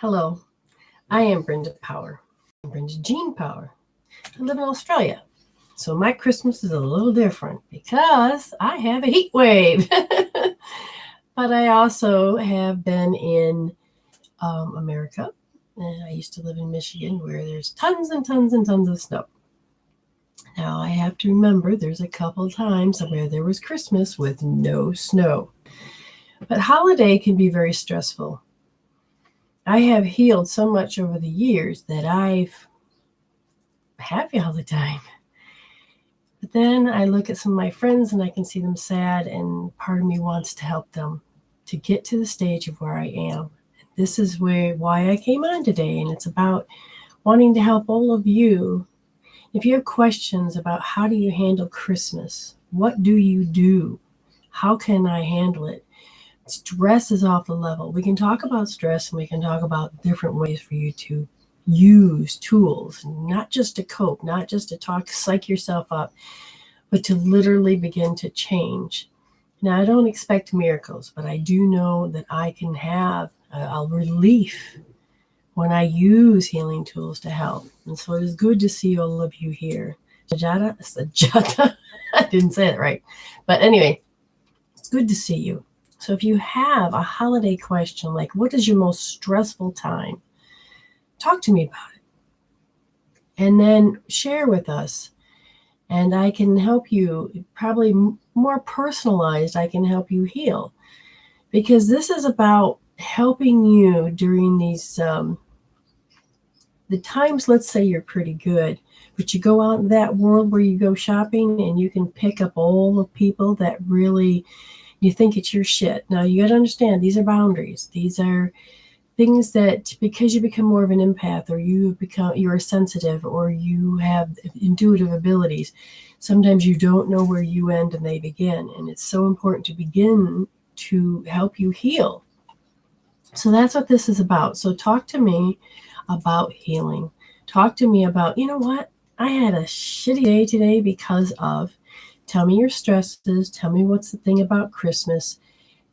Hello, I am Brenda Power. I'm Brenda Jean Power. I live in Australia. So my Christmas is a little different because I have a heat wave. But I also have been in America. And I used to live in Michigan where there's tons and tons and tons of snow. Now I have to remember there's a couple times where there was Christmas with no snow. But holiday can be very stressful. I have healed so much over the years that I've happy all the time. But then I look at some of my friends and I can see them sad, and part of me wants to help them to get to the stage of where I am. This is why I came on today, and it's about wanting to help all of you. If you have questions about how do you handle Christmas, what do you do? How can I handle it? Stress is off the level. We can talk about stress and we can talk about different ways for you to use tools, not just to cope, not just to psych yourself up, but to literally begin to change. Now, I don't expect miracles, but I do know that I can have a relief when I use healing tools to help. And so it is good to see all of you here. Sajata, I didn't say it right. But anyway, it's good to see you. So if you have a holiday question, like what is your most stressful time? Talk to me about it. And then share with us. And I can help you, probably more personalized, I can help you heal. Because this is about helping you during these, the times, let's say you're pretty good, but you go out in that world where you go shopping and you can pick up all the people that really, you think it's your shit. Now you got to understand, these are boundaries. These are things that because you become more of an empath, or you're sensitive, or you have intuitive abilities, sometimes you don't know where you end and they begin. And it's so important to begin to help you heal. So that's what this is about. So talk to me about healing. Talk to me about, you know what? I had a shitty day today because of. Tell me your stresses. Tell me what's the thing about Christmas.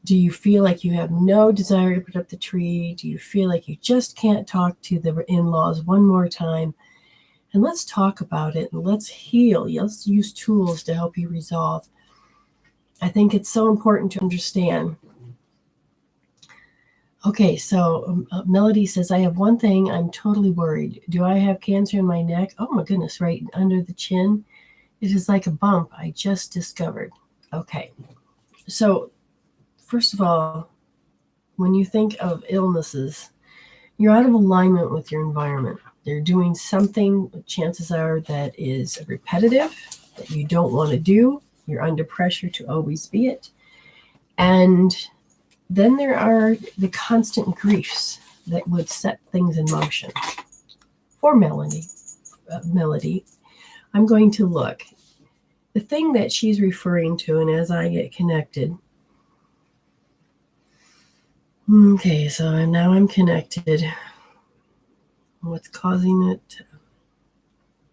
Do you feel like you have no desire to put up the tree? Do you feel like you just can't talk to the in-laws one more time? And let's talk about it and let's heal. Let's use tools to help you resolve. I think it's so important to understand. Okay, so Melody says, I have one thing. I'm totally worried. Do I have cancer in my neck? Oh my goodness, right under the chin. It is like a bump I just discovered. Okay, so first of all, when you think of illnesses, you're out of alignment with your environment. They're doing something, chances are, that is repetitive, that you don't want to do. You're under pressure to always be it. And then there are the constant griefs that would set things in motion. For Melody, I'm going to look. The thing that she's referring to, and as I get connected, okay, so now I'm connected. What's causing it?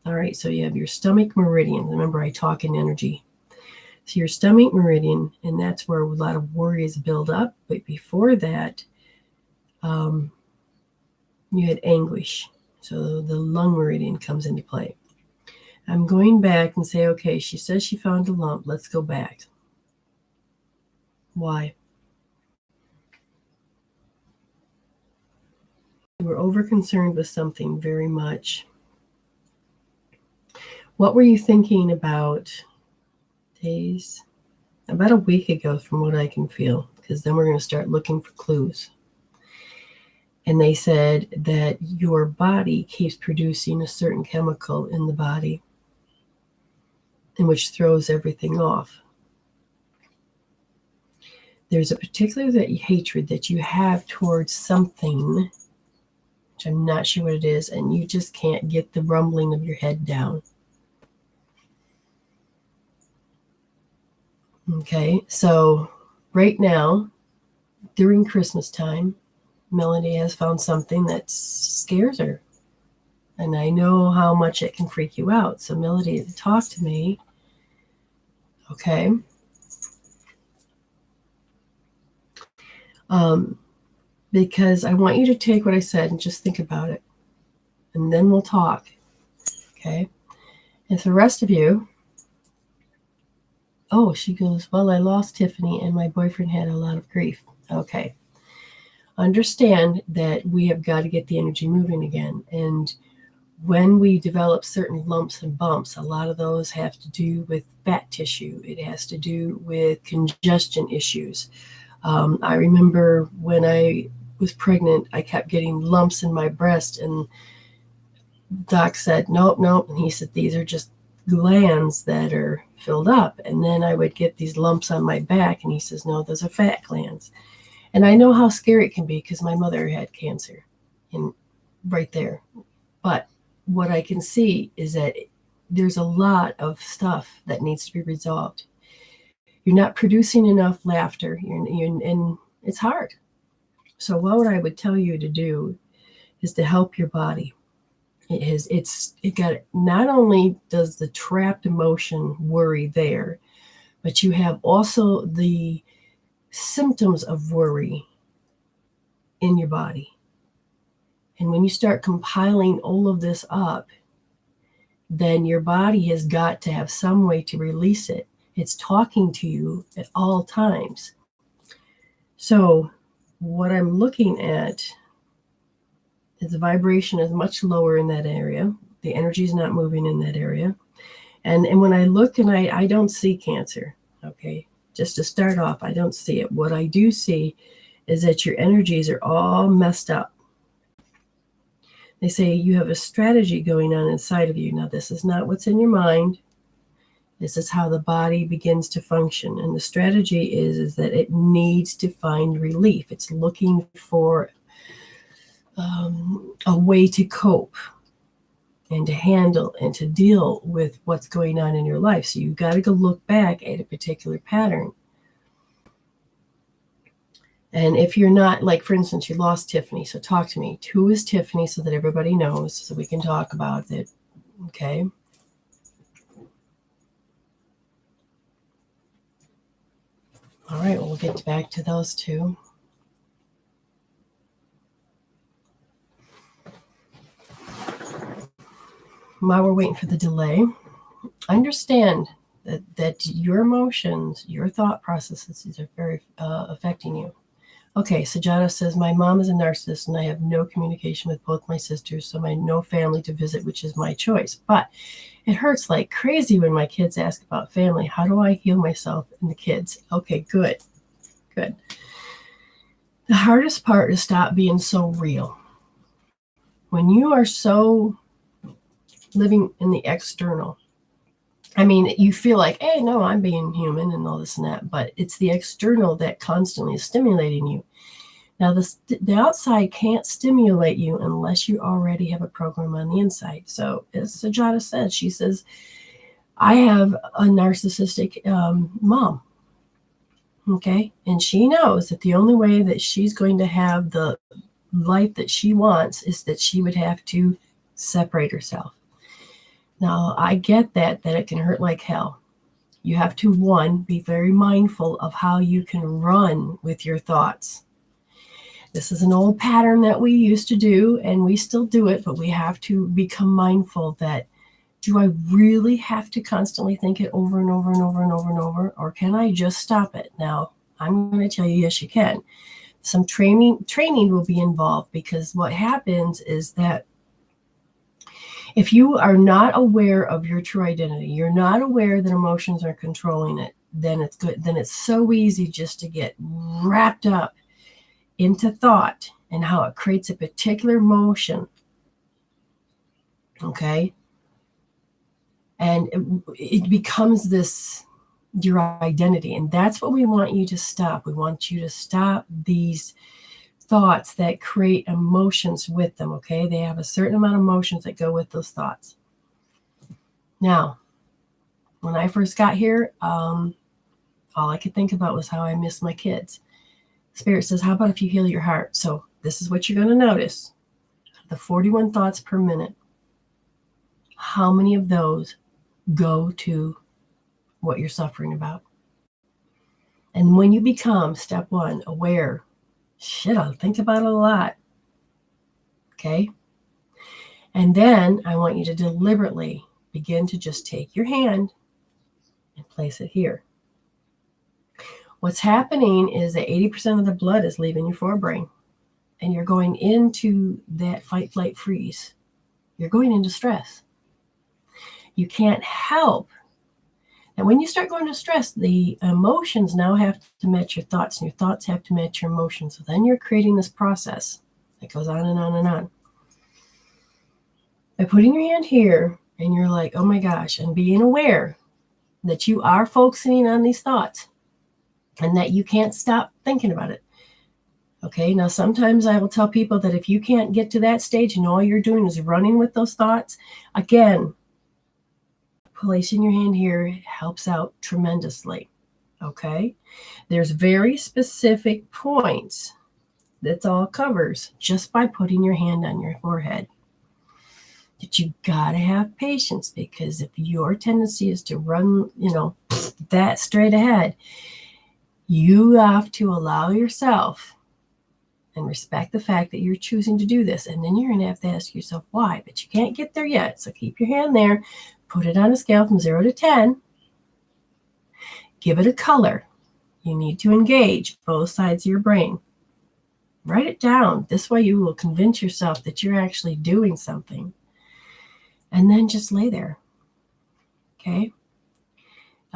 All right, so you have your stomach meridian. Remember, I talk in energy. So your stomach meridian, and that's where a lot of worries build up. But before that, you had anguish. So the lung meridian comes into play. I'm going back and say, okay, she says she found a lump. Let's go back. Why? You were over-concerned with something very much. What were you thinking about days? About a week ago, from what I can feel, because then we're going to start looking for clues. And they said that your body keeps producing a certain chemical in the body, in which throws everything off. There's a particular hatred that you have towards something, which I'm not sure what it is, and you just can't get the rumbling of your head down. Okay, so right now, during Christmas time, Melody has found something that scares her. And I know how much it can freak you out. So Melody, talk to me. Okay. because I want you to take what I said and just think about it. And then we'll talk. Okay? And for the rest of you, oh, she goes, well, I lost Tiffany and my boyfriend had a lot of grief. Okay. Understand that we have got to get the energy moving again. And when we develop certain lumps and bumps, a lot of those have to do with fat tissue. It has to do with congestion issues. I remember when I was pregnant, I kept getting lumps in my breast, and doc said, nope. And he said, these are just glands that are filled up. And then I would get these lumps on my back, and he says, no, those are fat glands. And I know how scary it can be because my mother had cancer right there. But what I can see is that there's a lot of stuff that needs to be resolved. You're not producing enough laughter, and it's hard. So what I would tell you to do is to help your body. Not only does the trapped emotion worry there, but you have also the symptoms of worry in your body. And when you start compiling all of this up, then your body has got to have some way to release it. It's talking to you at all times. So what I'm looking at is the vibration is much lower in that area. The energy is not moving in that area. And when I look, and I don't see cancer, okay? Just to start off, I don't see it. What I do see is that your energies are all messed up. They say you have a strategy going on inside of you. Now, this is not what's in your mind. This is how the body begins to function. And the strategy is that it needs to find relief. It's looking for a way to cope and to handle and to deal with what's going on in your life. So you've got to go look back at a particular pattern. And if you're not, like, for instance, you lost Tiffany, so talk to me. Who is Tiffany so that everybody knows, so we can talk about it, okay? All right, well, we'll get back to those two. While we're waiting for the delay, understand that your emotions, your thought processes, these are very affecting you. Okay, Sajada says, my mom is a narcissist and I have no communication with both my sisters, so no family to visit, which is my choice. But it hurts like crazy when my kids ask about family. How do I heal myself and the kids? Okay, good. The hardest part is stop being so real. When you are so living in the external, I mean, you feel like, hey, no, I'm being human and all this and that, but it's the external that constantly is stimulating you. Now, the outside can't stimulate you unless you already have a program on the inside. So as Sajada says, she says, I have a narcissistic mom, okay? And she knows that the only way that she's going to have the life that she wants is that she would have to separate herself. Now, I get that it can hurt like hell. You have to, one, be very mindful of how you can run with your thoughts. This is an old pattern that we used to do, and we still do it, but we have to become mindful that, do I really have to constantly think it over and over and over and over and over, or can I just stop it? Now, I'm going to tell you, yes, you can. Some training will be involved, because what happens is that if you are not aware of your true identity, you're not aware that emotions are controlling it, then it's good. Then it's so easy just to get wrapped up into thought and how it creates a particular emotion. Okay? And it becomes your identity. And that's what we want you to stop. We want you to stop these thoughts that create emotions with them, okay? They have a certain amount of emotions that go with those thoughts. Now, when I first got here, all I could think about was how I missed my kids. Spirit says, how about if you heal your heart? So this is what you're going to notice. The 41 thoughts per minute. How many of those go to what you're suffering about? And when you become, step one, aware, Shit, I'll think about it a lot. Okay? And then I want you to deliberately begin to just take your hand and place it here. What's happening is that 80% of the blood is leaving your forebrain, and you're going into that fight, flight, freeze. You're going into stress. You can't help. And when you start going to stress, the emotions now have to match your thoughts, and your thoughts have to match your emotions. So then you're creating this process that goes on and on and on. By putting your hand here, and you're like, oh my gosh, and being aware that you are focusing on these thoughts and that you can't stop thinking about it. Okay, now sometimes I will tell people that if you can't get to that stage and all you're doing is running with those thoughts, again, placing your hand here helps out tremendously. Okay, there's very specific points that all covers just by putting your hand on your forehead. But you gotta have patience, because if your tendency is to run, that straight ahead, you have to allow yourself and respect the fact that you're choosing to do this. And then you're going to have to ask yourself why. But you can't get there yet. So keep your hand there. Put it on a scale from 0 to 10. Give it a color. You need to engage both sides of your brain. Write it down. This way you will convince yourself that you're actually doing something. And then just lay there. Okay?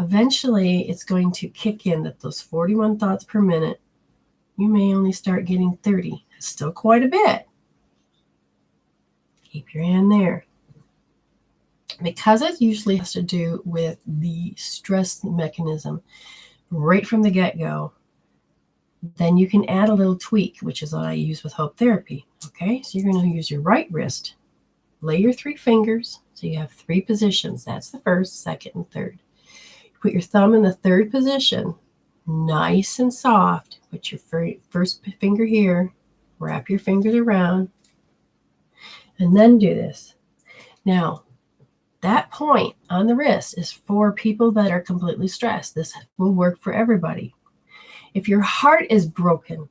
Eventually, it's going to kick in that those 41 thoughts per minute, you may only start getting 30. It's still quite a bit. Keep your hand there. Because it usually has to do with the stress mechanism right from the get-go, then you can add a little tweak, which is what I use with Hope Therapy. Okay, so you're going to use your right wrist, lay your 3 fingers, so you have 3 positions. That's the first, second, and third. Put your thumb in the 3rd position, nice and soft. Put your first finger here, wrap your fingers around, and then do this. Now, that point on the wrist is for people that are completely stressed. This will work for everybody. If your heart is broken,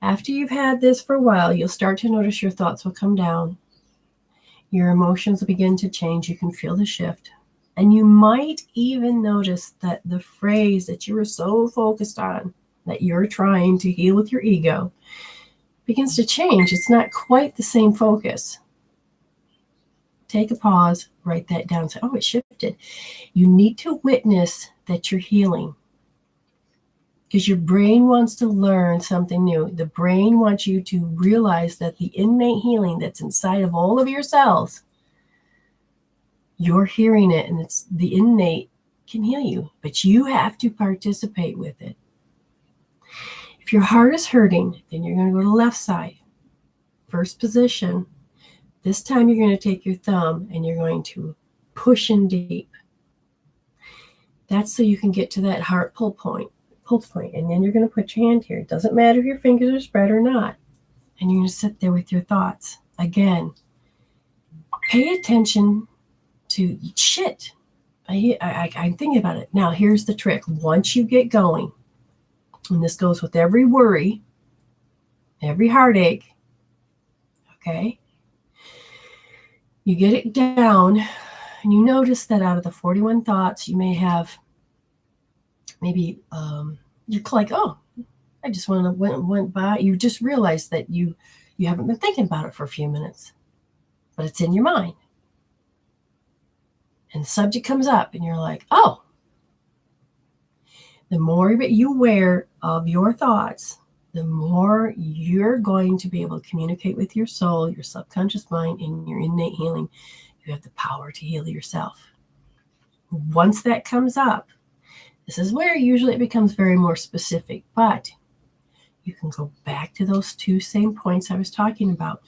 after you've had this for a while, you'll start to notice your thoughts will come down. Your emotions will begin to change. You can feel the shift. And you might even notice that the phrase that you were so focused on, that you're trying to heal with your ego, begins to change. It's not quite the same focus. Take a pause, write that down, say, oh, it shifted. You need to witness that you're healing, because your brain wants to learn something new. The brain wants you to realize that the innate healing that's inside of all of your cells, you're hearing it, and it's the innate can heal you, but you have to participate with it. If your heart is hurting, then you're going to go to the left side. First position. This time you're going to take your thumb and you're going to push in deep. That's so you can get to that heart pulse point. And then you're going to put your hand here. It doesn't matter if your fingers are spread or not. And you're going to sit there with your thoughts. Again, pay attention to shit. I'm thinking about it. Now, here's the trick. Once you get going, and this goes with every worry, every heartache, okay? You get it down, and you notice that out of the 41 thoughts, you may have maybe you're like, oh, I just went by. You just realized that you haven't been thinking about it for a few minutes, but it's in your mind. And the subject comes up, and you're like, oh. The more that you aware of your thoughts, the more you're going to be able to communicate with your soul, your subconscious mind, and your innate healing. You have the power to heal yourself. Once that comes up, this is where usually it becomes very more specific, but you can go back to those 2 same points I was talking about.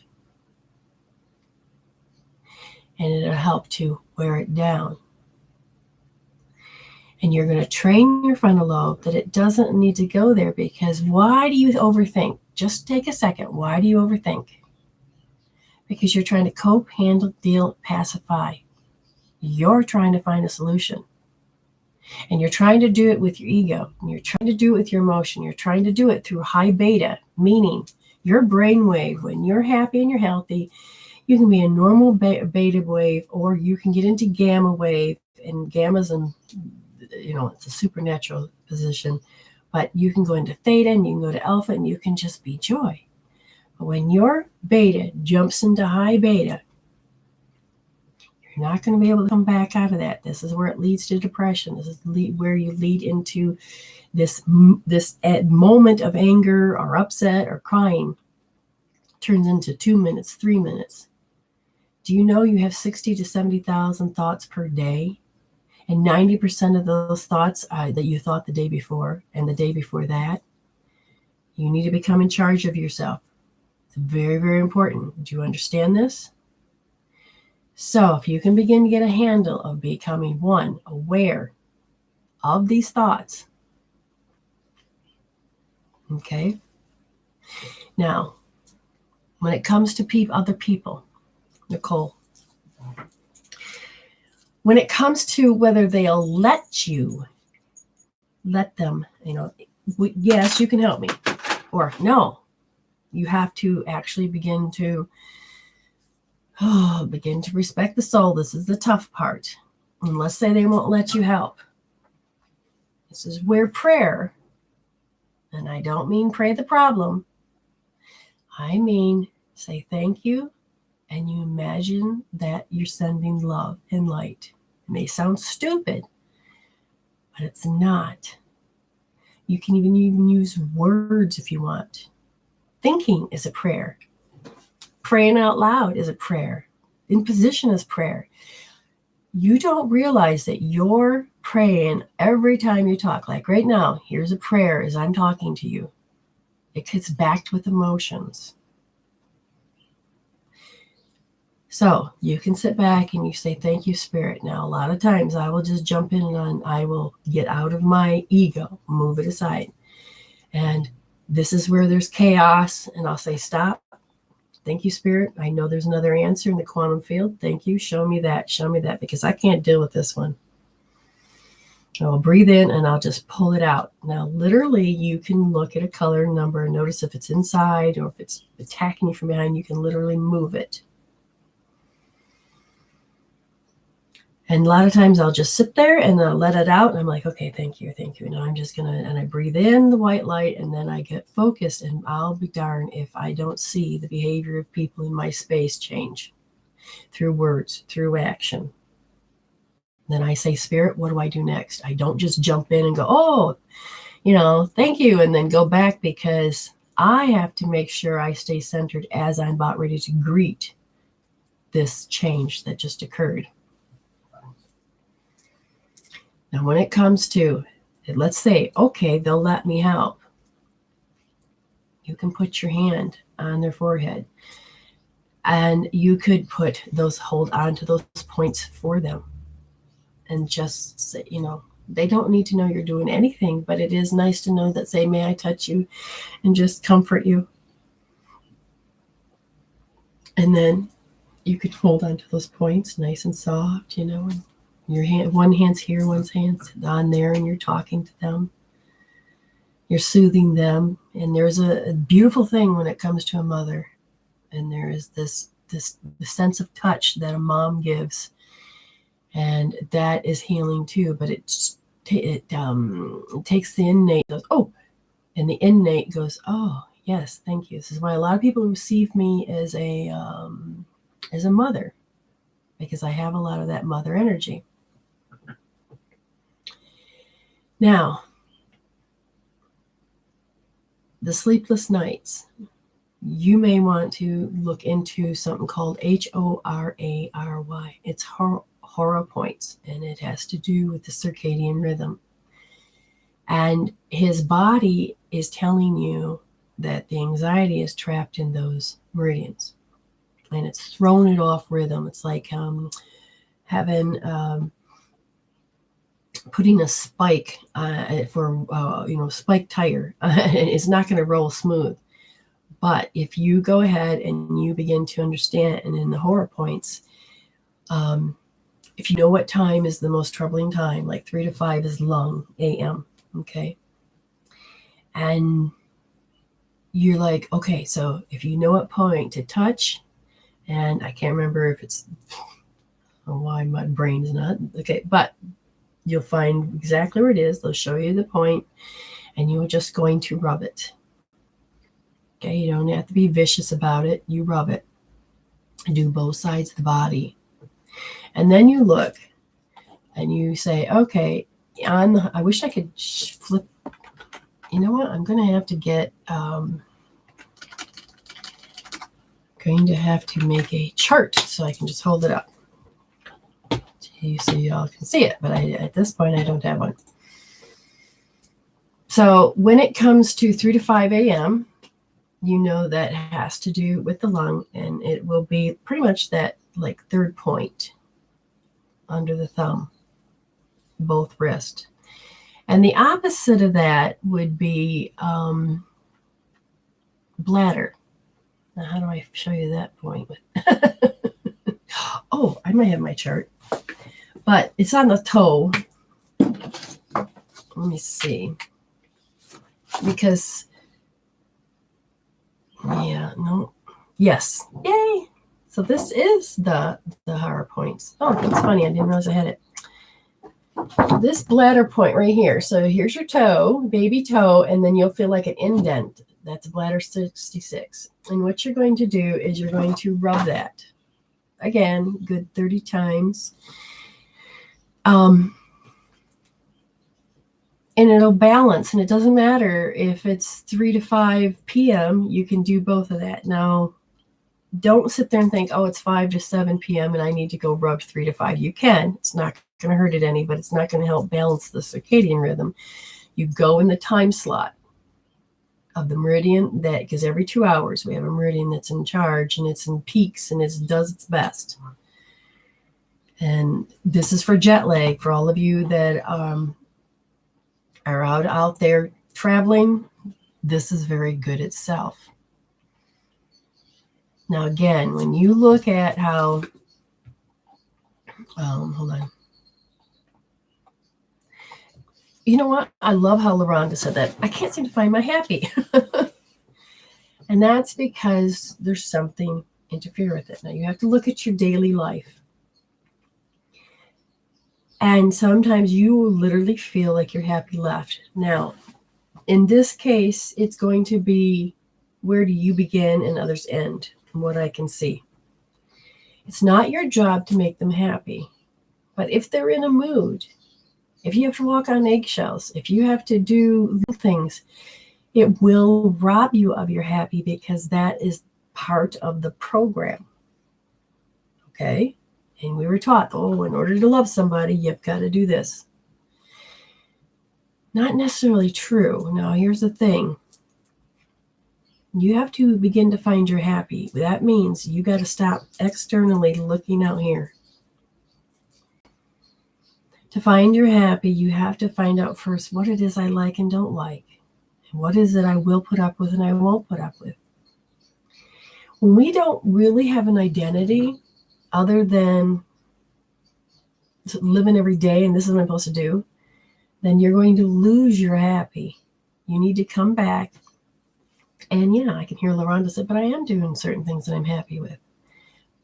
And it'll help to wear it down. And you're going to train your frontal lobe that it doesn't need to go there, because why do you overthink? Just take a second. Why do you overthink? Because you're trying to cope, handle, deal, pacify. You're trying to find a solution. And you're trying to do it with your ego. And you're trying to do it with your emotion. You're trying to do it through high beta, meaning your brainwave, when you're happy and you're healthy, you can be a normal beta wave, or you can get into gamma wave. And gamma's it's a supernatural position. But you can go into theta and you can go to alpha and you can just be joy. But when your beta jumps into high beta, you're not going to be able to come back out of that. This is where it leads to depression. This is where you lead into this moment of anger or upset or crying turns into 2 minutes, 3 minutes. Do you know you have 60 to 70,000 thoughts per day? And 90% of those thoughts that you thought the day before and the day before that, you need to become in charge of yourself. It's very, very important. Do you understand this? So if you can begin to get a handle of becoming, one, aware of these thoughts. Okay. Now, when it comes to other people, Nicole, when it comes to whether they'll let them, yes, you can help me, or no, you have to actually begin to respect the soul. This is the tough part. And let's say they won't let you help. This is where prayer, and I don't mean pray the problem, I mean say thank you, and you imagine that you're sending love and light. It may sound stupid, but it's not. You can even use words if you want. Thinking is a prayer. Praying out loud is a prayer. In position is prayer. You don't realize that you're praying every time you talk. Like right now, here's a prayer as I'm talking to you. It gets backed with emotions. So you can sit back and you say, thank you, Spirit. Now, a lot of times I will just jump in and I will get out of my ego, move it aside. And this is where there's chaos. And I'll say, stop. Thank you, Spirit. I know there's another answer in the quantum field. Thank you. Show me that, because I can't deal with this one. I'll breathe in and I'll just pull it out. Now, literally, you can look at a color number and notice if it's inside or if it's attacking you from behind. You can literally move it. And a lot of times I'll just sit there and I'll let it out. And I'm like, okay, thank you. Now I'm just and I breathe in the white light and then I get focused, and I'll be darned if I don't see the behavior of people in my space change through words, through action. Then I say, Spirit, what do I do next? I don't just jump in and go, oh, thank you. And then go back, because I have to make sure I stay centered as I'm about ready to greet this change that just occurred. Now, when it comes to, let's say, okay, they'll let me help. You can put your hand on their forehead and you could hold on to those points for them and just say, they don't need to know you're doing anything, but it is nice to know that, say, may I touch you, and just comfort you. And then you could hold on to those points nice and soft, and your hand, one hand's here, one hand's on there, and you're talking to them. You're soothing them. And there's a beautiful thing when it comes to a mother. And there is this sense of touch that a mom gives. And that is healing too. But it takes the innate, goes, oh, and the innate goes, oh, yes, thank you. This is why a lot of people receive me as a mother, because I have a lot of that mother energy. Now, the sleepless nights, you may want to look into something called horary. It's horary points, and it has to do with the circadian rhythm. And his body is telling you that the anxiety is trapped in those meridians, and it's thrown it off rhythm. It's like putting a spike spike tire. It's not going to roll smooth. But if you go ahead and you begin to understand, and in the horror points, if you know what time is the most troubling time, like 3 to 5 is lung, AM, okay? And you're like, okay, so if you know what point to touch, and I can't remember if it's, why my brain's not, okay, but you'll find exactly where it is. They'll show you the point, and you're just going to rub it. Okay, you don't have to be vicious about it. You rub it. Do both sides of the body. And then you look, and you say, okay, I wish I could flip. You know what? I'm going to have to get, going to have to make a chart so I can just hold it up so y'all can see it. But at this point, I don't have one. So when it comes to 3 to 5 a.m., you know that has to do with the lung, and it will be pretty much that like third point under the thumb, both wrists. And the opposite of that would be bladder. Now, how do I show you that point? Oh, I might have my chart. But it's on the toe. Let me see. Because, yeah, no. Yes. Yay. So this is the horror points. Oh, that's funny. I didn't realize I had it. This bladder point right here. So here's your toe, baby toe, and then you'll feel like an indent. That's bladder 66. And what you're going to do is you're going to rub that. Again, good 30 times. And it'll balance, and it doesn't matter if it's 3 to 5 p.m. You can do both of that. Now, don't sit there and think, oh, it's 5 to 7 p.m. and I need to go rub 3 to 5. You can. It's not going to hurt it any, but it's not going to help balance the circadian rhythm. You go in the time slot of the meridian, that because every 2 hours we have a meridian that's in charge, and it's in peaks, and it does its best. And this is for jet lag, for all of you that are out there traveling. This is very good itself. Now, again, when you look at how, hold on. You know what? I love how LaRonda said that. I can't seem to find my happy. And that's because there's something interfere with it. Now, you have to look at your daily life. And sometimes you will literally feel like your happy left. Now, in this case, it's going to be, where do you begin and others end, from what I can see. It's not your job to make them happy. But if they're in a mood, if you have to walk on eggshells, if you have to do little things, it will rob you of your happy, because that is part of the program. Okay? And we were taught, oh, in order to love somebody, you've got to do this. Not necessarily true. Now, here's the thing. You have to begin to find your happy. That means you got to stop externally looking out here. To find your happy, you have to find out first what it is I like and don't like. And what is it I will put up with and I won't put up with. When we don't really have an identity other than living every day, and this is what I'm supposed to do, then you're going to lose your happy. You need to come back. And yeah, I can hear LaRonda say, but I am doing certain things that I'm happy with.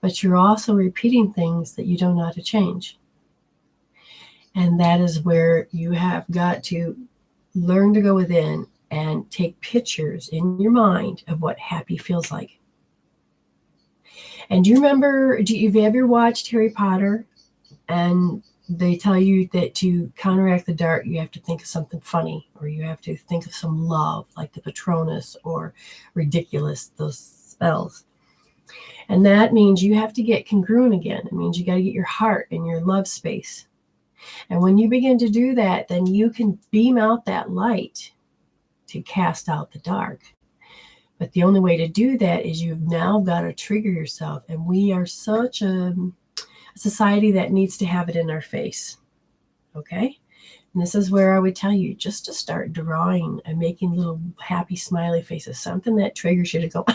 But you're also repeating things that you don't know how to change. And that is where you have got to learn to go within and take pictures in your mind of what happy feels like. And do you remember, you've ever watched Harry Potter? And they tell you that to counteract the dark, you have to think of something funny, or you have to think of some love, like the Patronus, or ridiculous, those spells. And that means you have to get congruent again. It means you got to get your heart and your love space. And when you begin to do that, then you can beam out that light to cast out the dark. But the only way to do that is you've now got to trigger yourself. And we are such a society that needs to have it in our face. Okay? And this is where I would tell you just to start drawing and making little happy smiley faces, something that triggers you to go,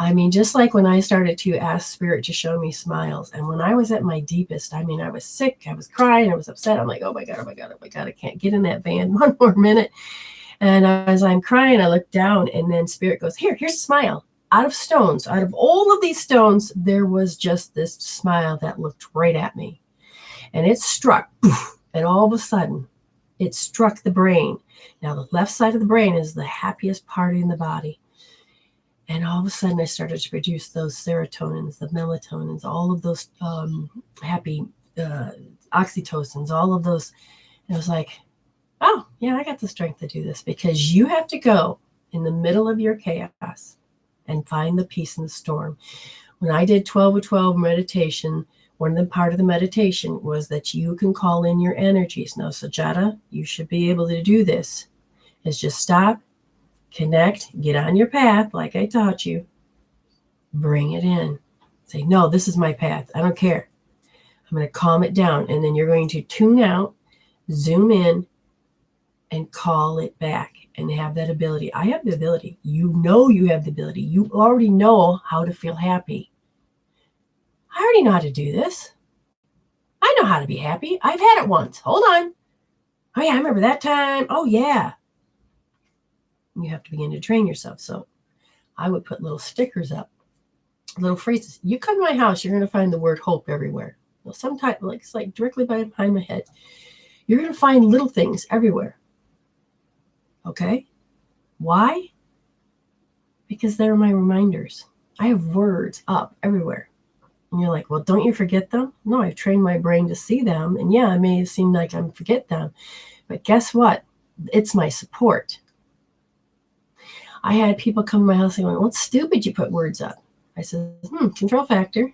I mean, just like when I started to ask Spirit to show me smiles. And when I was at my deepest, I mean, I was sick, I was crying, I was upset. I'm like, oh my God, oh my God, oh my God, I can't get in that van one more minute. And as I'm crying, I look down, and then Spirit goes, here's a smile. Out of stones, out of all of these stones, there was just this smile that looked right at me. And it struck, and all of a sudden, it struck the brain. Now, the left side of the brain is the happiest part in the body. And all of a sudden, I started to produce those serotonins, the melatonins, all of those happy oxytocins, all of those. And I was like, oh, yeah, I got the strength to do this, because you have to go in the middle of your chaos and find the peace in the storm. When I did 12 of 12 meditation, one of the part of the meditation was that you can call in your energies. Now, Sajata, you should be able to do this. Is just stop, connect, get on your path like I taught you, bring it in. Say, no, this is my path. I don't care. I'm going to calm it down. And then you're going to tune out, zoom in, and call it back and have that ability. I have the ability. You know you have the ability. You already know how to feel happy. I already know how to do this. I know how to be happy. I've had it once. Hold on. Oh, yeah, I remember that time. Oh, yeah. You have to begin to train yourself. So I would put little stickers up, little phrases. You come to my house, you're going to find the word hope everywhere. Well, sometimes, like it's like directly behind my head. You're going to find little things everywhere. Okay? Why? Because they're my reminders. I have words up everywhere. And you're like, well, don't you forget them? No, I've trained my brain to see them. And yeah, it may seem like I forget them. But guess what? It's my support. I had people come to my house and go, well, it's stupid you put words up. I said, control factor.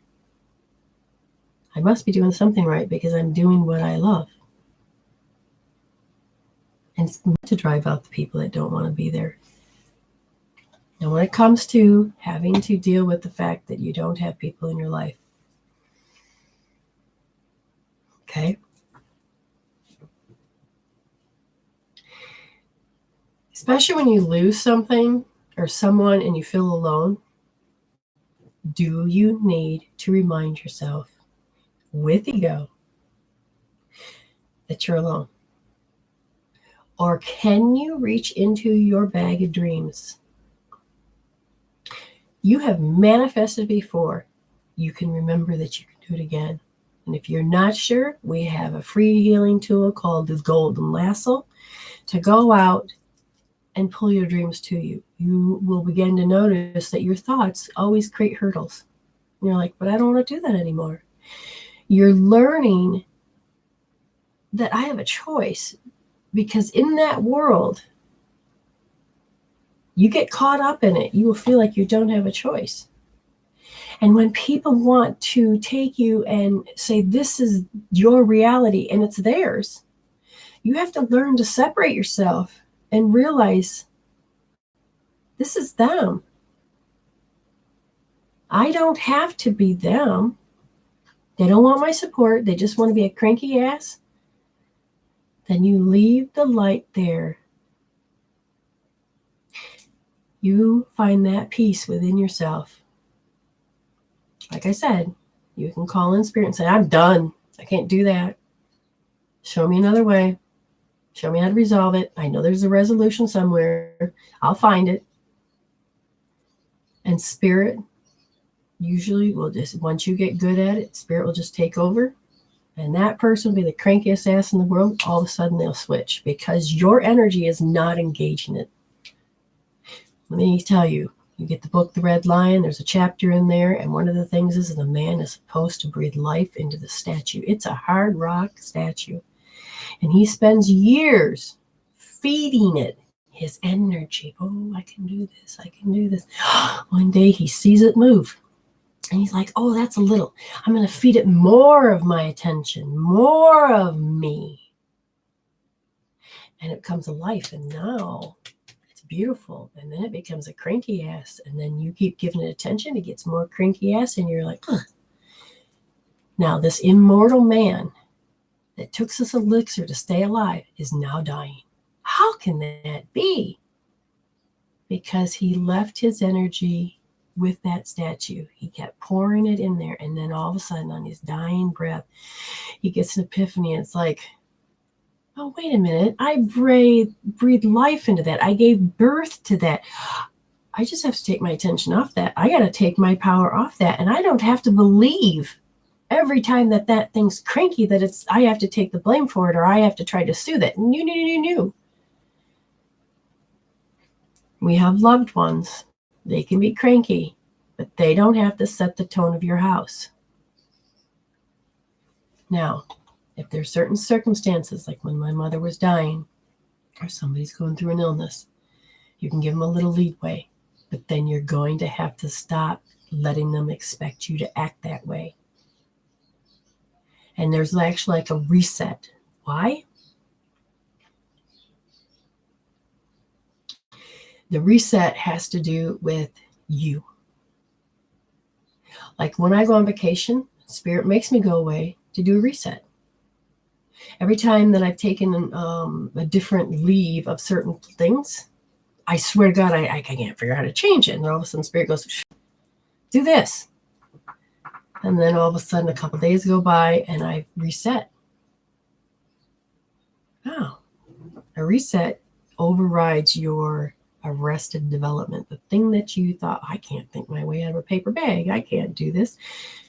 I must be doing something right because I'm doing what I love. And it's meant to drive out the people that don't want to be there. And when it comes to having to deal with the fact that you don't have people in your life, okay? Especially when you lose something or someone and you feel alone, do you need to remind yourself with ego that you're alone? Or can you reach into your bag of dreams? You have manifested before. You can remember that you can do it again. And if you're not sure, we have a free healing tool called the Golden Lasso to go out and pull your dreams to you. You will begin to notice that your thoughts always create hurdles. And you're like, but I don't want to do that anymore. You're learning that I have a choice, because in that world, you get caught up in it. You will feel like you don't have a choice. And when people want to take you and say, this is your reality and it's theirs, you have to learn to separate yourself and realize this is them. I don't have to be them. They don't want my support. They just want to be a cranky ass. Then you leave the light there. You find that peace within yourself. Like I said, you can call in spirit and say, I'm done. I can't do that. Show me another way. Show me how to resolve it. I know there's a resolution somewhere. I'll find it. And spirit usually will just, once you get good at it, spirit will just take over. And that person will be the crankiest ass in the world. All of a sudden they'll switch because your energy is not engaging it. Let me tell you, you get the book, The Red Lion, there's a chapter in there. And one of the things is the man is supposed to breathe life into the statue. It's a hard rock statue. And he spends years feeding it his energy. Oh, I can do this. I can do this. One day he sees it move. And he's like, oh, that's a little. I'm going to feed it more of my attention, more of me. And it comes to life. And now it's beautiful. And then it becomes a cranky ass. And then you keep giving it attention. It gets more cranky ass. And you're like, huh. Now this immortal man that took this elixir to stay alive is now dying. How can that be? Because he left his energy with that statue. He kept pouring it in there. And then all of a sudden, on his dying breath, he gets an epiphany. It's like, oh, wait a minute. I breathed life into that. I gave birth to that. I just have to take my attention off that. I got to take my power off that. And I don't have to believe every time that thing's cranky that I have to take the blame for it, or I have to try to soothe it. No. We have loved ones. They can be cranky, but they don't have to set the tone of your house. Now, if there's certain circumstances, like when my mother was dying, or somebody's going through an illness, you can give them a little leeway, but then you're going to have to stop letting them expect you to act that way. And there's actually like a reset. Why? The reset has to do with you. Like when I go on vacation, Spirit makes me go away to do a reset. Every time that I've taken a different leave of certain things, I swear to God, I can't figure out how to change it. And all of a sudden Spirit goes, do this. And then all of a sudden a couple days go by and I reset. Oh, a reset overrides your arrested development. The thing that you thought, I can't think my way out of a paper bag. I can't do this.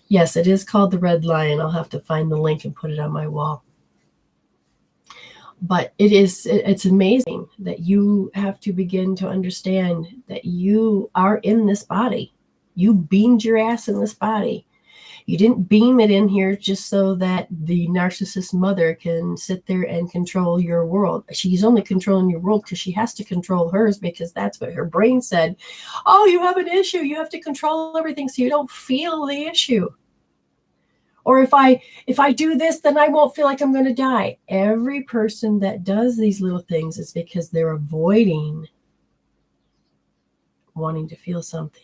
Yes, it is called the Red Lion. I'll have to find the link and put it on my wall. But it's amazing that you have to begin to understand that you are in this body. You beamed your ass in this body. You didn't beam it in here just so that the narcissist mother can sit there and control your world. She's only controlling your world because she has to control hers, because that's what her brain said. Oh, you have an issue. You have to control everything so you don't feel the issue. Or if I do this, then I won't feel like I'm going to die. Every person that does these little things is because they're avoiding wanting to feel something.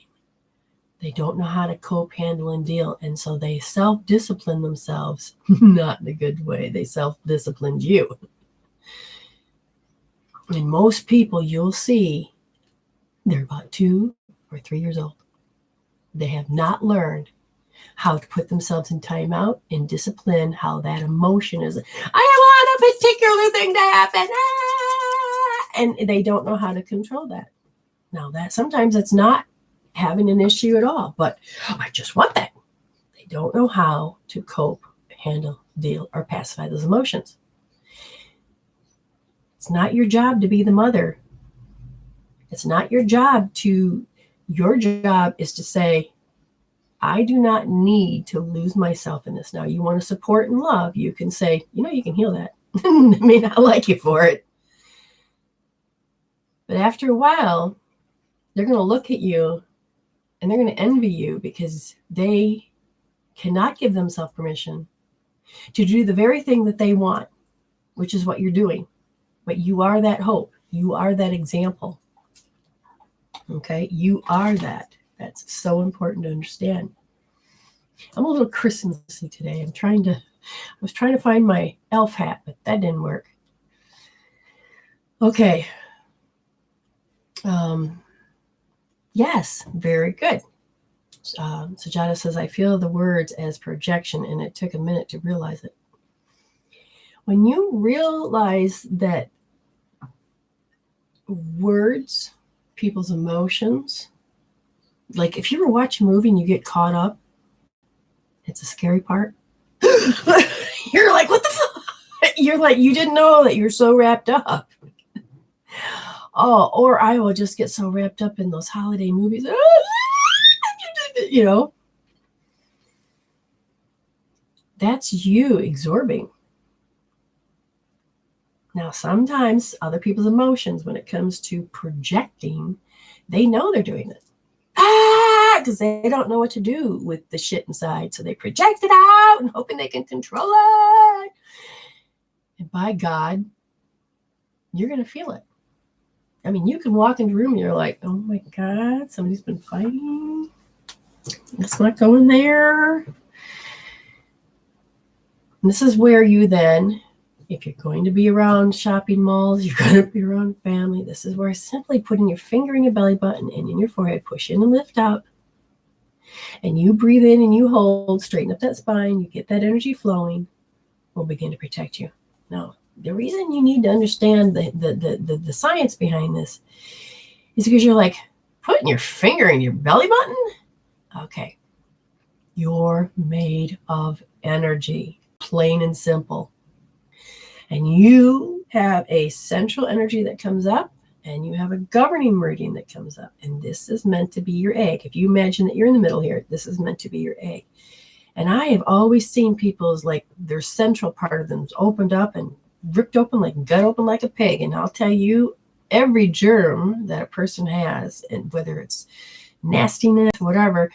They don't know how to cope, handle, and deal. And so they self-discipline themselves, not in a good way. They self-disciplined you. And most people you'll see, they're about 2 or 3 years old. They have not learned how to put themselves in timeout and discipline, how that emotion is, I want a particular thing to happen. And they don't know how to control that. Now that sometimes it's not having an issue at all, but I just want that. They don't know how to cope, handle, deal, or pacify those emotions. It's not your job to be the mother. It's not your job your job is to say, I do not need to lose myself in this. Now, you want to support and love, you can say, you can heal that. I may not like you for it. But after a while, they're going to look at you and they're going to envy you because they cannot give themselves permission to do the very thing that they want, which is what you're doing. But you are that hope. You are that example. Okay? You are that. That's so important to understand. I'm a little Christmassy today. I was trying to find my elf hat, but that didn't work. Okay. Yes, very good. Sajada says, I feel the words as projection, and it took a minute to realize it. When you realize that words, people's emotions, like if you ever watch a movie and you get caught up, it's a scary part. You're like, what the fuck? You're like, you didn't know that you're so wrapped up. Oh, or I will just get so wrapped up in those holiday movies. That's you absorbing. Now, sometimes other people's emotions, when it comes to projecting, they know they're doing it. Because they don't know what to do with the shit inside. So they project it out and hoping they can control it. And by God, you're going to feel it. I mean, you can walk into a room and you're like, oh my God, somebody's been fighting. Let's not go in there. And this is where you then, if you're going to be around shopping malls, you're going to be around family, this is where simply putting your finger in your belly button and in your forehead, push in and lift out. and you breathe in and you hold, straighten up that spine, you get that energy flowing, we'll begin to protect you. Now, the reason you need to understand the science behind this is because you're like, putting your finger in your belly button? Okay. You're made of energy, plain and simple. And you have a central energy that comes up, and you have a governing meridian that comes up. And this is meant to be your egg. If you imagine that you're in the middle here, this is meant to be your egg. And I have always seen people's, like, their central part of them is opened up and ripped open, like gut open like a pig. And I'll tell you, every germ that a person has, and whether it's nastiness, whatever,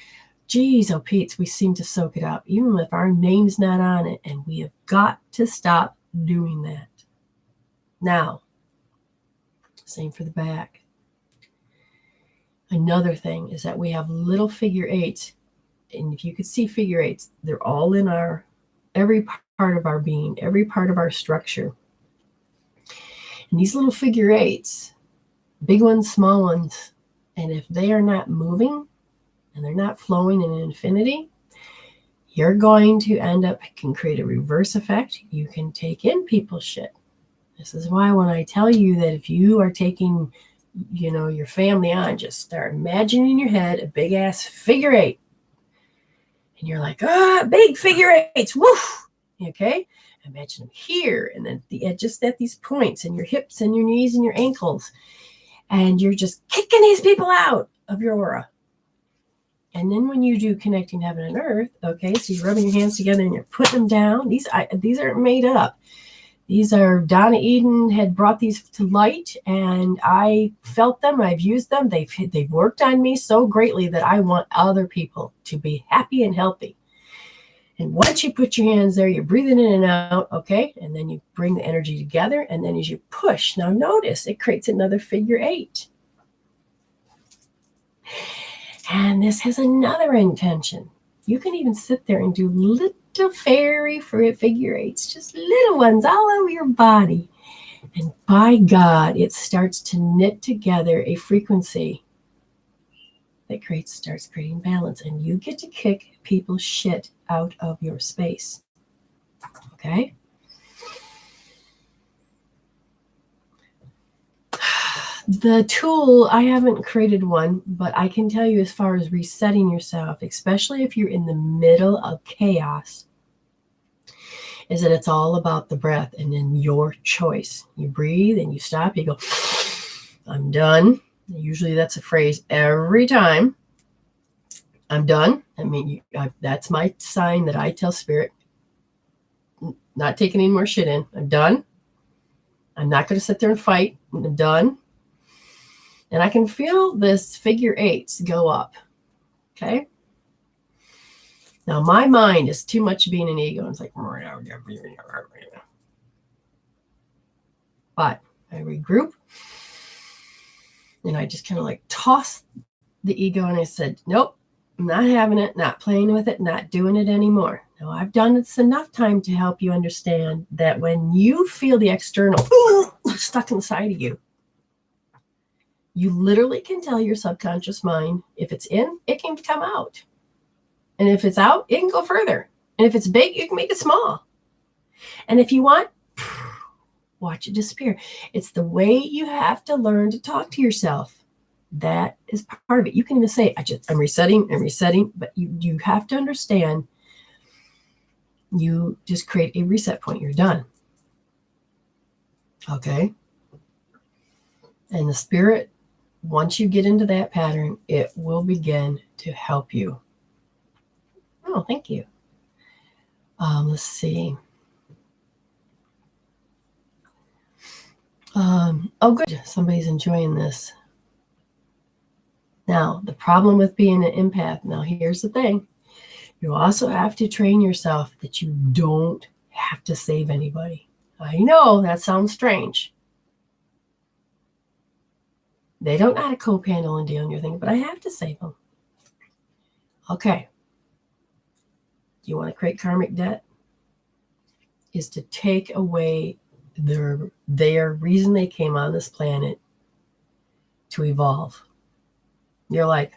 geez, oh Pete, we seem to soak it up, even if our name's not on it. And we have got to stop doing that. Now, same for the back. Another thing is that we have little figure eights. And if you could see figure eights, they're all in every part of our being, every part of our structure. And these little figure eights, big ones, small ones, and if they are not moving and they're not flowing in infinity, you're going to end up, can create a reverse effect. You can take in people's shit. This is why when I tell you that if you are taking, your family on, just start imagining in your head a big ass figure eight. And you're like, big figure eights, woof. Okay? Imagine them here, and then just at these points, and your hips and your knees and your ankles. And you're just kicking these people out of your aura. And then when you do connecting heaven and earth, okay, so you're rubbing your hands together and you're putting them down. These aren't made up. These are, Donna Eden had brought these to light, and I felt them. I've used them. They've worked on me so greatly that I want other people to be happy and healthy. And once you put your hands there, you're breathing in and out, okay? And then you bring the energy together, and then as you push, now notice it creates another figure eight. And this has another intention. You can even sit there and do little fairy figure eights, just little ones all over your body. And by God, it starts to knit together a frequency that starts creating balance. And you get to kick people's shit out of your space. Okay? The tool, I haven't created one, but I can tell you as far as resetting yourself, especially if you're in the middle of chaos, is that it's all about the breath and then your choice. You breathe and you stop, you go, I'm done. Usually that's a phrase every time. I'm done. I mean, that's my sign that I tell spirit, not taking any more shit in. I'm done. I'm not going to sit there and fight. I'm done. And I can feel this figure eights go up. Okay. Now my mind is too much being an ego. It's like, but I regroup and I just kind of like toss the ego, and I said, nope, I'm not having it, not playing with it, not doing it anymore. Now I've done this enough time to help you understand that when you feel the external stuck inside of you, you literally can tell your subconscious mind, if it's in, it can come out. And if it's out, it can go further. And if it's big, you can make it small. And if you want, watch it disappear. It's the way you have to learn to talk to yourself. That is part of it. You can even say, I'm resetting, but you have to understand, you just create a reset point. You're done. Okay? And the spirit, once you get into that pattern, it will begin to help you. Oh, thank you. Let's see. Oh, good. Somebody's enjoying this. Now, the problem with being an empath, now here's the thing. You also have to train yourself that you don't have to save anybody. I know that sounds strange. They don't know how to cope, handle, and deal in your thing, but I have to save them. Okay. You want to create karmic debt? Is to take away their reason they came on this planet to evolve. You're like,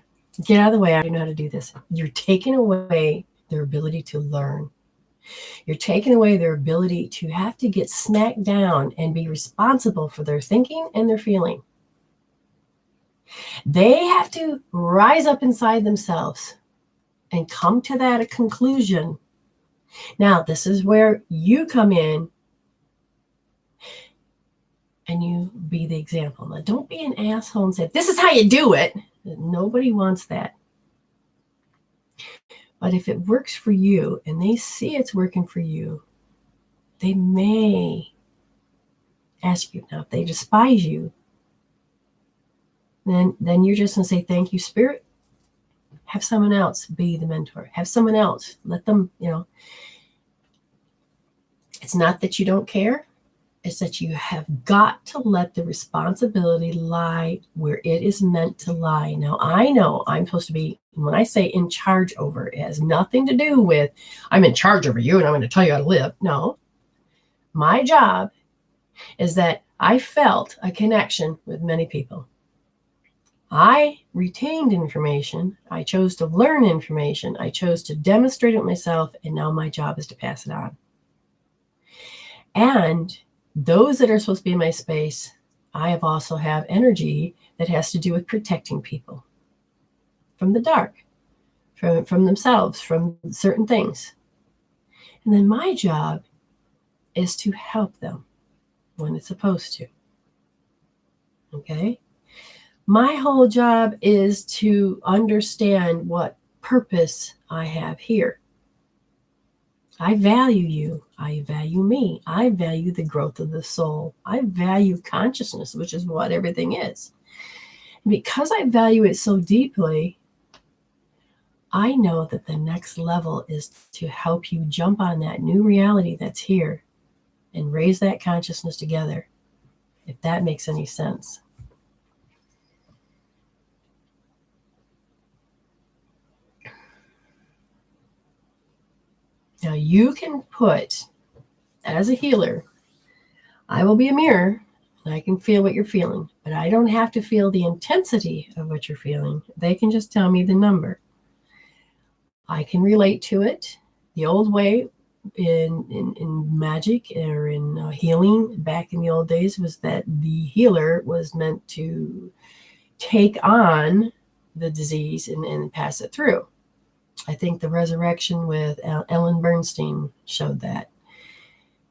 Get out of the way. I don't know how to do this. You're taking away their ability to learn. You're taking away their ability to have to get smacked down and be responsible for their thinking and their feeling. They have to rise up inside themselves and come to that conclusion. Now, this is where you come in and you be the example. Now, don't be an asshole and say, this is how you do it. Nobody wants that. But if it works for you and they see it's working for you, they may ask you. Now, if they despise you, then you're just going to say, thank you, Spirit. Have someone else be the mentor. Have someone else. Let them, it's not that you don't care. It's that you have got to let the responsibility lie where it is meant to lie. Now, I know I'm supposed to be, when I say in charge over, it has nothing to do with I'm in charge over you and I'm going to tell you how to live. No. My job is that I felt a connection with many people. I retained information. I chose to learn information. I chose to demonstrate it myself. And now my job is to pass it on. And those that are supposed to be in my space, I have also have energy that has to do with protecting people from the dark, from themselves, from certain things. And then my job is to help them when it's supposed to. Okay? My whole job is to understand what purpose I have here. I value you. I value me. I value the growth of the soul. I value consciousness, which is what everything is. And because I value it so deeply, I know that the next level is to help you jump on that new reality that's here and raise that consciousness together, if that makes any sense. Now you can put, as a healer, I will be a mirror and I can feel what you're feeling, but I don't have to feel the intensity of what you're feeling. They can just tell me the number. I can relate to it. The old way in magic or in healing back in the old days was that the healer was meant to take on the disease and pass it through. I think the resurrection with Ellen Bernstein showed that.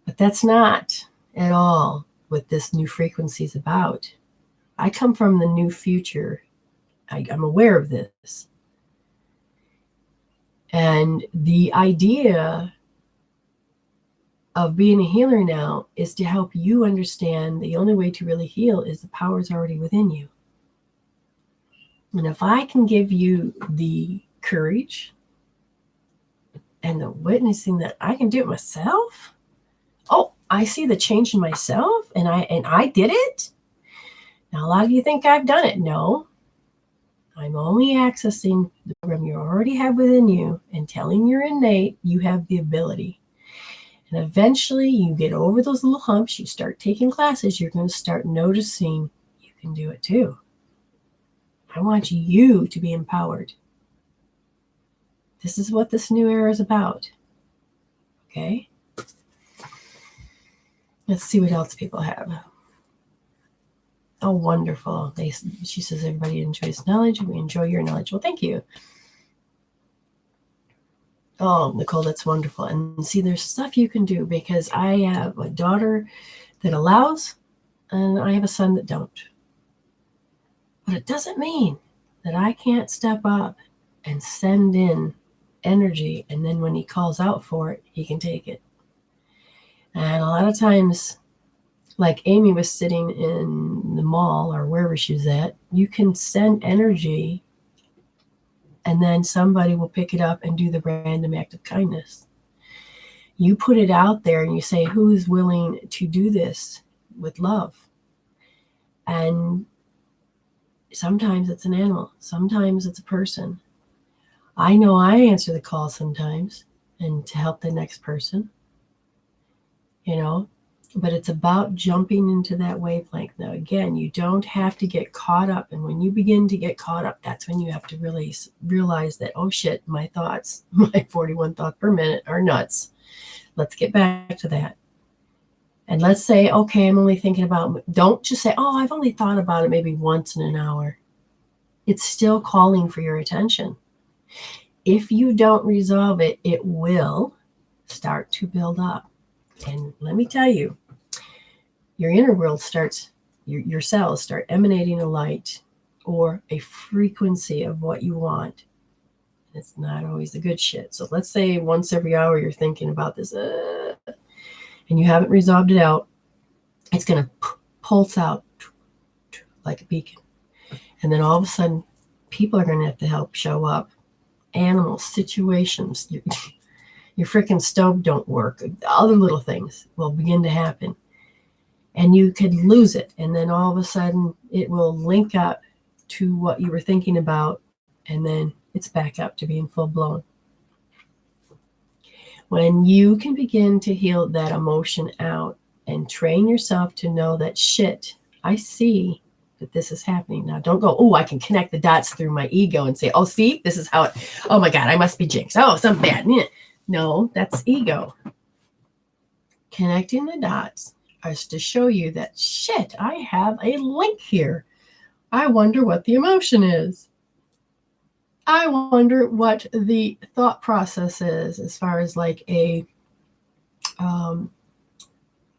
But that's not at all what this new frequency is about. I come from the new future. I'm aware of this. And the idea of being a healer now is to help you understand the only way to really heal is the power is already within you. And if I can give you the courage and the witnessing that I can do it myself. Oh, I see the change in myself and I did it. Now, a lot of you think I've done it. No, I'm only accessing the program you already have within you and telling your innate you have the ability. And eventually you get over those little humps. You start taking classes. You're going to start noticing you can do it too. I want you to be empowered. This is what this new era is about. Okay? Let's see what else people have. Oh, wonderful. She says everybody enjoys knowledge. We enjoy your knowledge. Well, thank you. Oh, Nicole, that's wonderful. And see, there's stuff you can do because I have a daughter that allows and I have a son that don't. But it doesn't mean that I can't step up and send in energy, and then when he calls out for it, he can take it. And a lot of times, like Amy was sitting in the mall or wherever she was at, you can send energy and then somebody will pick it up and do the random act of kindness. You put it out there and you say, who is willing to do this with love? And sometimes it's an animal. Sometimes it's a person. I know I answer the call sometimes and to help the next person. But it's about jumping into that wavelength. Now, again, you don't have to get caught up. And when you begin to get caught up, that's when you have to really realize that, oh shit, my thoughts, my 41 thoughts per minute are nuts. Let's get back to that. And let's say, okay, I'm only thinking about, don't just say, oh, I've only thought about it maybe once in an hour. It's still calling for your attention. If you don't resolve it, it will start to build up. And let me tell you, your inner world starts, your cells start emanating a light or a frequency of what you want. It's not always the good shit. So let's say once every hour you're thinking about this and you haven't resolved it out, it's going to pulse out like a beacon. And then all of a sudden, people are going to have to help show up. Animals, situations, your freaking stove don't work. Other little things will begin to happen. And you could lose it. And then all of a sudden, it will link up to what you were thinking about. And then it's back up to being full blown. When you can begin to heal that emotion out and train yourself to know that shit, I see that this is happening. Now, don't go, oh, I can connect the dots through my ego and say, oh, see, this is how it, oh my God, I must be jinxed. Oh, something bad. No, that's ego. Connecting the dots is to show you that shit, I have a link here. I wonder what the emotion is. I wonder what the thought process is as far as like I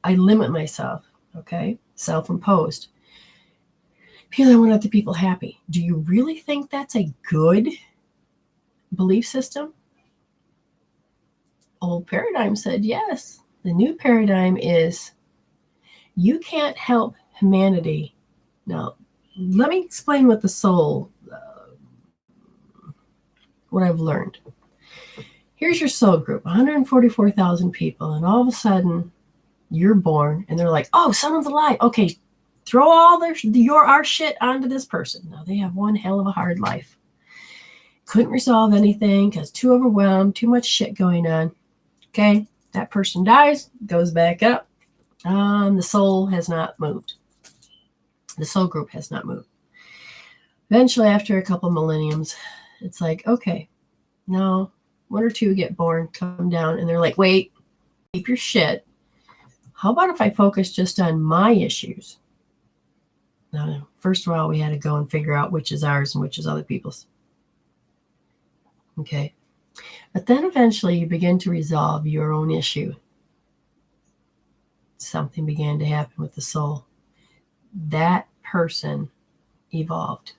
limit myself, okay? Self-imposed. Because I want other people happy. Do you really think that's a good belief system? Old paradigm said yes. The new paradigm is you can't help humanity. Now, let me explain what the soul, what I've learned. Here's your soul group, 144,000 people, and all of a sudden you're born and they're like, oh, someone's alive. Okay, throw all our shit onto this person. Now they have one hell of a hard life. Couldn't resolve anything because too overwhelmed, too much shit going on. Okay, that person dies, goes back up. The soul has not moved. The soul group has not moved. Eventually, after a couple millenniums, it's like, okay, now one or two get born, come down, and they're like, wait, keep your shit. How about if I focus just on my issues? Now, first of all, we had to go and figure out which is ours and which is other people's. Okay. But then eventually you begin to resolve your own issue. Something began to happen with the soul. That person evolved.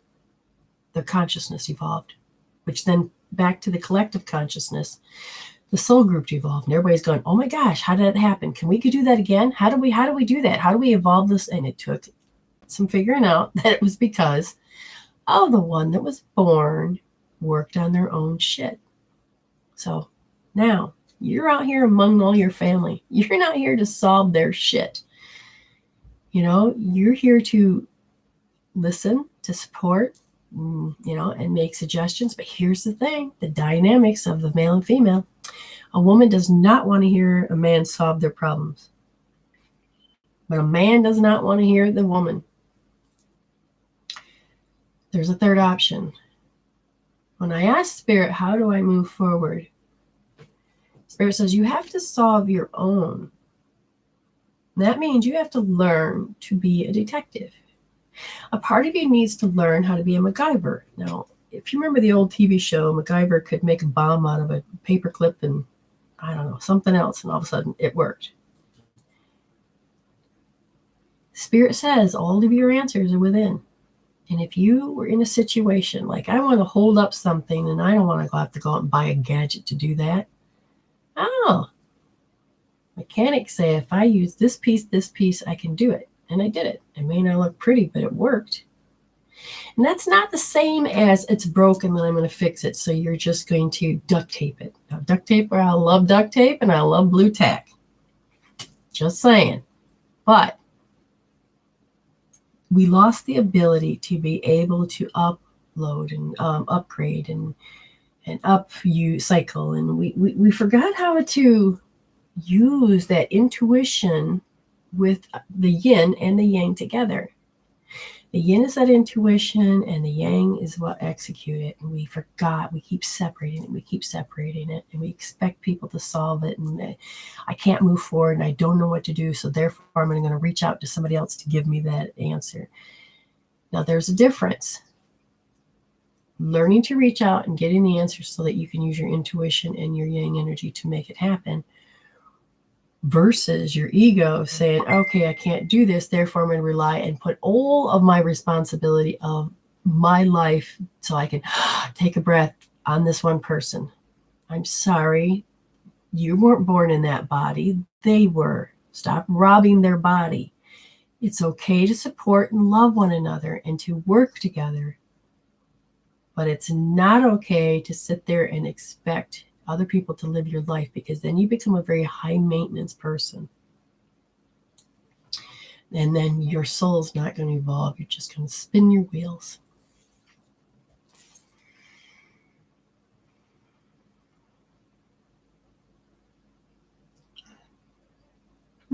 Their consciousness evolved, which then back to the collective consciousness, the soul group evolved. And everybody's going, oh my gosh, how did that happen? Can we do that again? How do we do that? How do we evolve this? And it took some figuring out that it was because the one that was born worked on their own shit. So now you're out here among all your family. You're not here to solve their shit. You're here to listen, to support, and make suggestions. But here's the thing, the dynamics of the male and female. A woman does not want to hear a man solve their problems. But a man does not want to hear the woman. There's a third option. When I ask Spirit, how do I move forward? Spirit says you have to solve your own. That means you have to learn to be a detective. A part of you needs to learn how to be a MacGyver. Now, if you remember the old TV show, MacGyver could make a bomb out of a paperclip and, I don't know, something else, and all of a sudden it worked. Spirit says all of your answers are within. And if you were in a situation like I want to hold up something and I don't want to have to go out and buy a gadget to do that. Mechanics say if I use this piece, I can do it. And I did it. It may not look pretty, but it worked. And that's not the same as it's broken, then I'm going to fix it. So you're just going to duct tape it. Now, duct tape, I love duct tape and I love blue tack. Just saying. But we lost the ability to be able to upload and upgrade and cycle. And we forgot how to use that intuition with the yin and the yang together. The yin is that intuition, and the yang is what execute it. And we forgot. We keep separating it. We keep separating it, and we expect people to solve it. And I can't move forward, and I don't know what to do. So therefore, I'm going to reach out to somebody else to give me that answer. Now, there's a difference. Learning to reach out and getting the answers so that you can use your intuition and your yang energy to make it happen, versus your ego saying, okay, I can't do this, therefore I'm going to rely and put all of my responsibility of my life so I can take a breath on this one person. I'm sorry, you weren't born in that body. They were. Stop robbing their body. It's okay to support and love one another and to work together. But it's not okay to sit there and expect other people to live your life, because then you become a very high maintenance person. And then your soul's not going to evolve. You're just going to spin your wheels.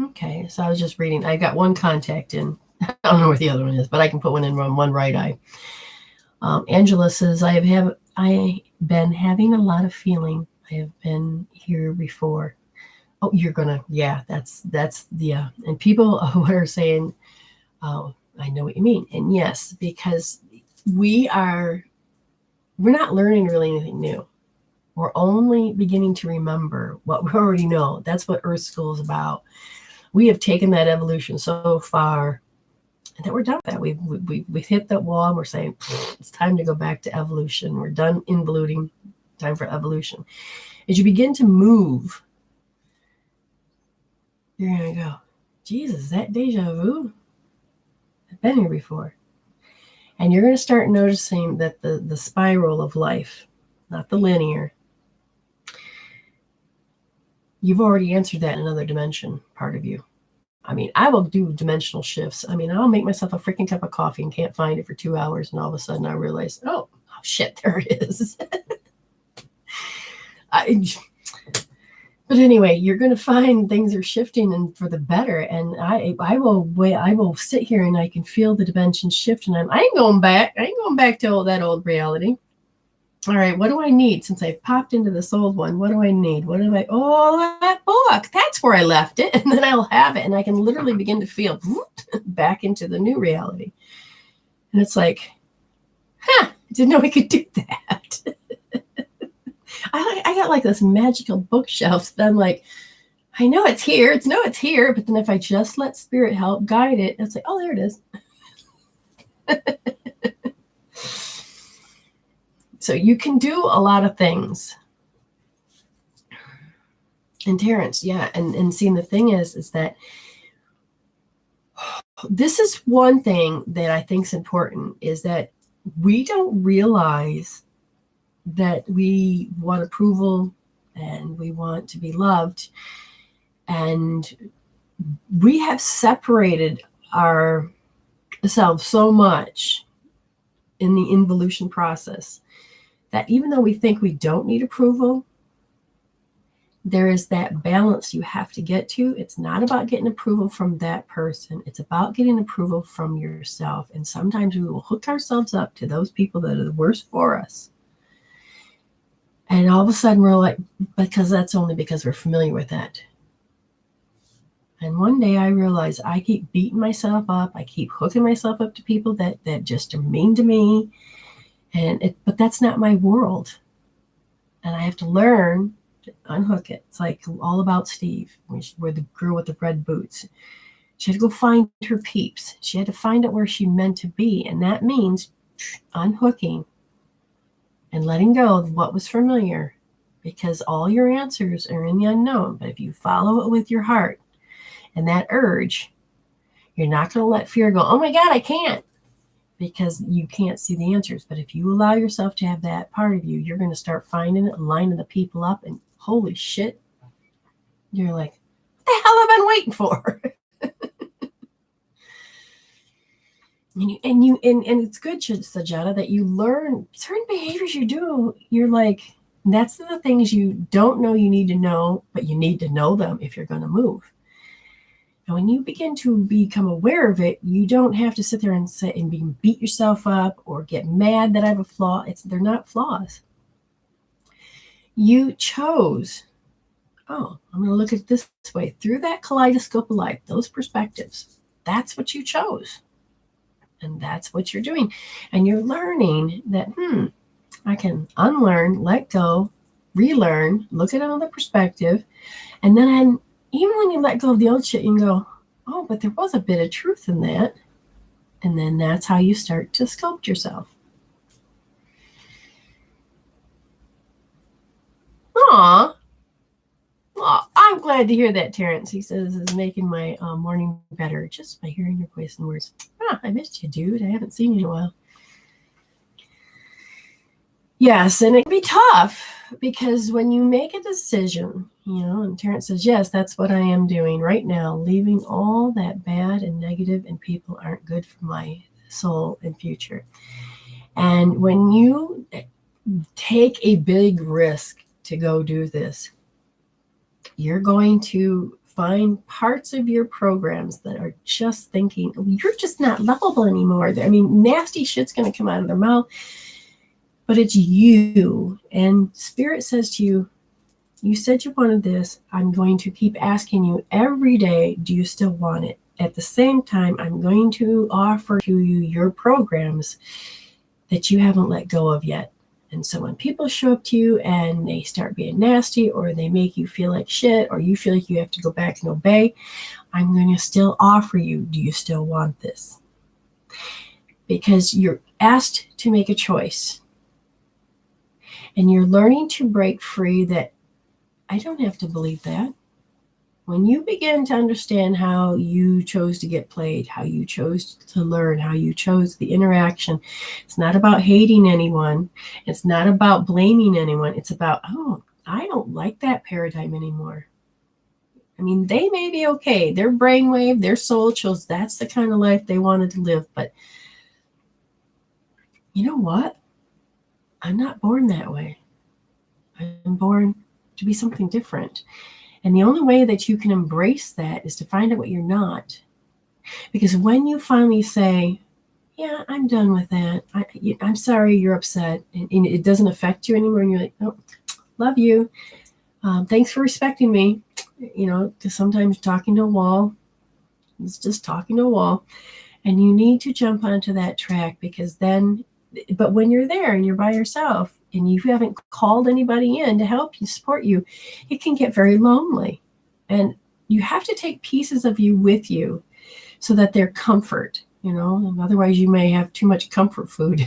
Okay, so I was just reading. I got one contact in. I don't know where the other one is, but I can put one in on one right eye. Angela says, I have been having a lot of feeling. I have been here before. Oh, you're gonna, yeah, that's yeah. And people who are saying, oh, I know what you mean. And yes, because we're not learning really anything new. We're only beginning to remember what we already know. That's what Earth School is about. We have taken that evolution so far that we're done with that. We've hit that wall, and we're saying it's time to go back to evolution. We're done involuting. Time for evolution. As you begin to move, you're going to go, Jesus, that deja vu? I've been here before. And you're going to start noticing that the spiral of life, not the linear, you've already answered that in another dimension, part of you. I mean, I will do dimensional shifts. I mean, I'll make myself a freaking cup of coffee and can't find it for 2 hours. And all of a sudden I realize, oh shit, there it is. But anyway, you're going to find things are shifting and for the better. And I will sit here and I can feel the dimension shift. And I ain't going back. I ain't going back to that old reality. All right, what do I need? Since I popped into this old one, what do I need? Oh, that book. That's where I left it. And then I'll have it. And I can literally begin to feel back into the new reality. And it's like, I didn't know I could do that. I got like this magical bookshelf that I'm like, I know it's here. It's here. But then if I just let spirit help guide it, it's like, oh, there it is. So you can do a lot of things. And Terrence, yeah. And seeing the thing is that this is one thing that I think is important, is that we don't realize that we want approval and we want to be loved. And we have separated ourselves so much in the involution process that even though we think we don't need approval, there is that balance you have to get to. It's not about getting approval from that person. It's about getting approval from yourself. And sometimes we will hook ourselves up to those people that are the worst for us. And all of a sudden we're like, because that's only because we're familiar with that. And one day I realized I keep beating myself up. I keep hooking myself up to people that just are mean to me. But that's not my world. And I have to learn to unhook it. It's like All About Steve, where the girl with the red boots. She had to go find her peeps. She had to find out where she meant to be. And that means unhooking and letting go of what was familiar, because all your answers are in the unknown. But if you follow it with your heart and that urge, you're not going to let fear go, oh my God, I can't, because you can't see the answers. But if you allow yourself to have that part of you, you're going to start finding it, lining the people up, and holy shit, you're like, what the hell have I been waiting for? And it's good, Sajada, that you learn certain behaviors you do. You're like, that's the things you don't know you need to know, but you need to know them if you're going to move. And when you begin to become aware of it, you don't have to sit there and beat yourself up or get mad that I have a flaw. They're not flaws. You chose, I'm going to look at it this way. Through that kaleidoscope of life, those perspectives, that's what you chose. And that's what you're doing. And you're learning that, I can unlearn, let go, relearn, look at another perspective. And then even when you let go of the old shit, you can go, oh, but there was a bit of truth in that. And then that's how you start to sculpt yourself. Aw. Well, I'm glad to hear that, Terrence. He says is making my morning better just by hearing your voice and words. I missed you, dude. I haven't seen you in a while. Yes, and it can be tough because when you make a decision, and Terrence says, yes, that's what I am doing right now, leaving all that bad and negative and people aren't good for my soul and future. And when you take a big risk to go do this, you're going to find parts of your programs that are just thinking, you're just not lovable anymore. I mean, nasty shit's going to come out of their mouth. But it's you. And Spirit says to you, you said you wanted this. I'm going to keep asking you every day, do you still want it? At the same time, I'm going to offer to you your programs that you haven't let go of yet. And so when people show up to you and they start being nasty or they make you feel like shit or you feel like you have to go back and obey, I'm going to still offer you, do you still want this? Because you're asked to make a choice. And you're learning to break free that I don't have to believe that. When you begin to understand how you chose to get played, how you chose to learn, how you chose the interaction, it's not about hating anyone. It's not about blaming anyone. It's about, I don't like that paradigm anymore. I mean, they may be okay. Their brainwave, their soul chose that's the kind of life they wanted to live. But you know what? I'm not born that way. I'm born to be something different. And the only way that you can embrace that is to find out what you're not. Because when you finally say, yeah, I'm done with that. I'm sorry you're upset. And it doesn't affect you anymore. And you're like, oh, love you. Thanks for respecting me. Because sometimes talking to a wall is just talking to a wall. And you need to jump onto that track because then, but when you're there and you're by yourself and you haven't called anybody in to help you, support you, it can get very lonely. And you have to take pieces of you with you so that they're comfort, otherwise you may have too much comfort food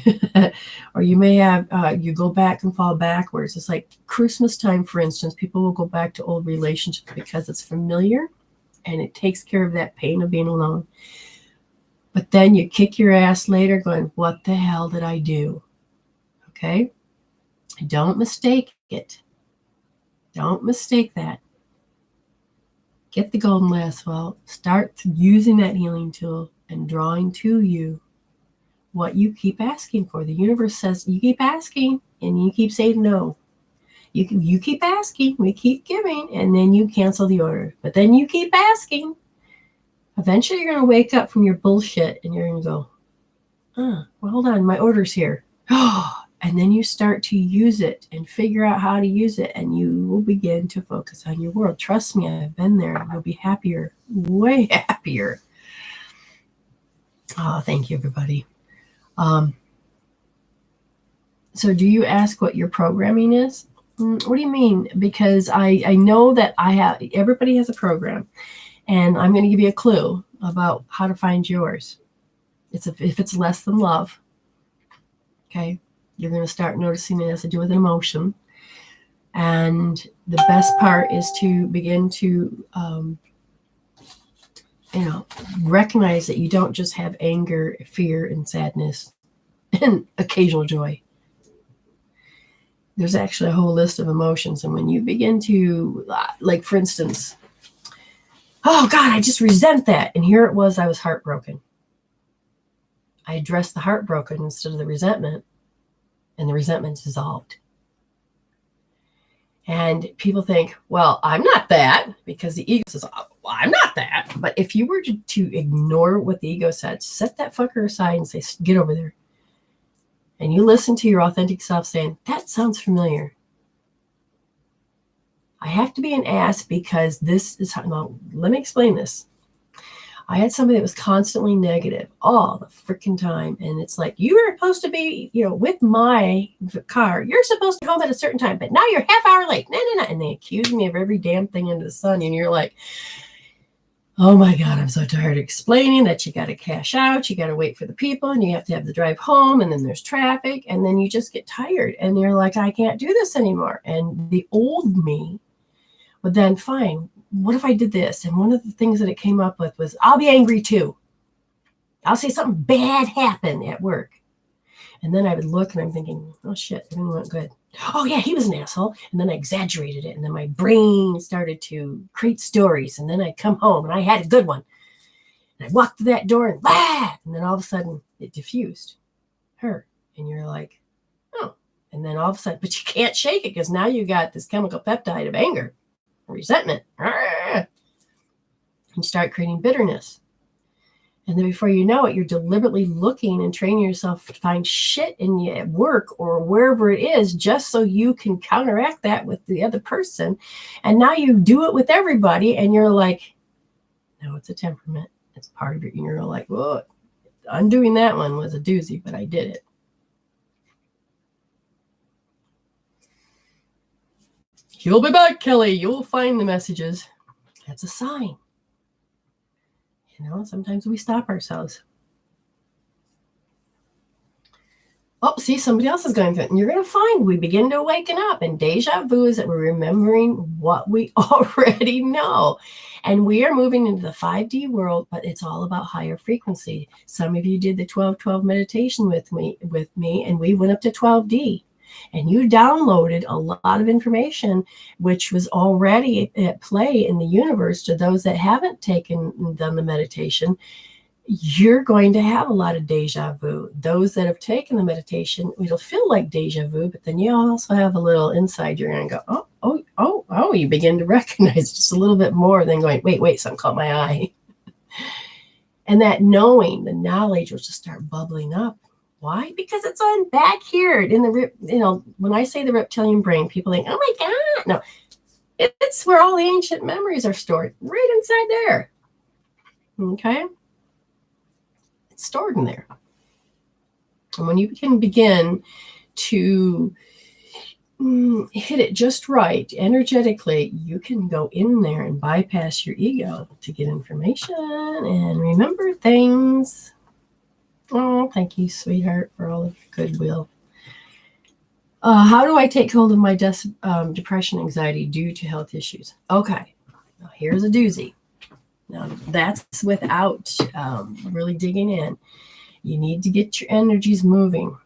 or you may have, you go back and fall backwards. It's like Christmas time, for instance, people will go back to old relationships because it's familiar and it takes care of that pain of being alone. But then you kick your ass later going, what the hell did I do? Okay? Don't mistake it. Don't mistake that. Get the golden lasso. Start using that healing tool and drawing to you what you keep asking for. The universe says you keep asking and you keep saying no. You keep asking, we keep giving, and then you cancel the order. But then you keep asking. Eventually, you're going to wake up from your bullshit and you're going to go, well, hold on, my order's here. And then you start to use it and figure out how to use it, and you will begin to focus on your world. Trust me, I've been there. You'll be happier, way happier. Oh, thank you, everybody. So do you ask what your programming is? What do you mean? Because I know that everybody has a program. And I'm going to give you a clue about how to find yours. If it's less than love, okay, you're going to start noticing it has to do with an emotion. And the best part is to begin to, recognize that you don't just have anger, fear, and sadness, and occasional joy. There's actually a whole list of emotions. And when you begin to, like, for instance, oh, God, I just resent that. And here it was, I was heartbroken. I addressed the heartbroken instead of the resentment, and the resentment dissolved. And people think, well, I'm not that, because the ego says, oh, I'm not that. But if you were to ignore what the ego said, set that fucker aside and say, get over there. And you listen to your authentic self saying, that sounds familiar. I have to be an ass because this is, now, let me explain this. I had somebody that was constantly negative all the freaking time. And it's like, you were supposed to be, with my car. You're supposed to be home at a certain time, but now you're half hour late. No. And they accuse me of every damn thing under the sun. And you're like, oh my God, I'm so tired of explaining that you got to cash out. You got to wait for the people and you have to have the drive home. And then there's traffic. And then you just get tired. And you're like, I can't do this anymore. And the old me would then, fine, what if I did this? And one of the things that it came up with was, I'll be angry too. I'll say something bad happened at work. And then I would look and I'm thinking, oh shit, everything went good. Oh yeah, he was an asshole. And then I exaggerated it. And then my brain started to create stories. And then I'd come home and I had a good one. And I walked through that door and and then all of a sudden it diffused her. And you're like, oh. And then all of a sudden, but you can't shake it because now you got this chemical peptide of anger. Resentment. And you start creating bitterness. And then before you know it, you're deliberately looking and training yourself to find shit in you at work or wherever it is, just so you can counteract that with the other person. And now you do it with everybody. And you're like, no, it's a temperament. It's part of it. And you're like, whoa, undoing that one was a doozy, but I did it. You'll be back, Kelly. You'll find the messages. That's a sign. Sometimes we stop ourselves. Oh, see, somebody else is going through it. And you're going to find we begin to awaken up. And deja vu is that we're remembering what we already know. And we are moving into the 5D world, but it's all about higher frequency. Some of you did the 12-12 meditation with me, and we went up to 12D. And you downloaded a lot of information, which was already at play in the universe. To those that haven't done the meditation, you're going to have a lot of deja vu. Those that have taken the meditation, it'll feel like deja vu, but then you also have a little inside. You're going to go, oh, you begin to recognize just a little bit more than going, wait, something caught my eye. And that knowing, the knowledge will just start bubbling up. Why? Because it's on back here in the, when I say the reptilian brain, people think, oh my God. No, it's where all the ancient memories are stored, right inside there. Okay? It's stored in there. And when you can begin to hit it just right, energetically, you can go in there and bypass your ego to get information and remember things. Oh, thank you, sweetheart, for all of your goodwill. How do I take hold of my depression, anxiety due to health issues? Okay, now here's a doozy. Now that's without really digging in. You need to get your energies moving.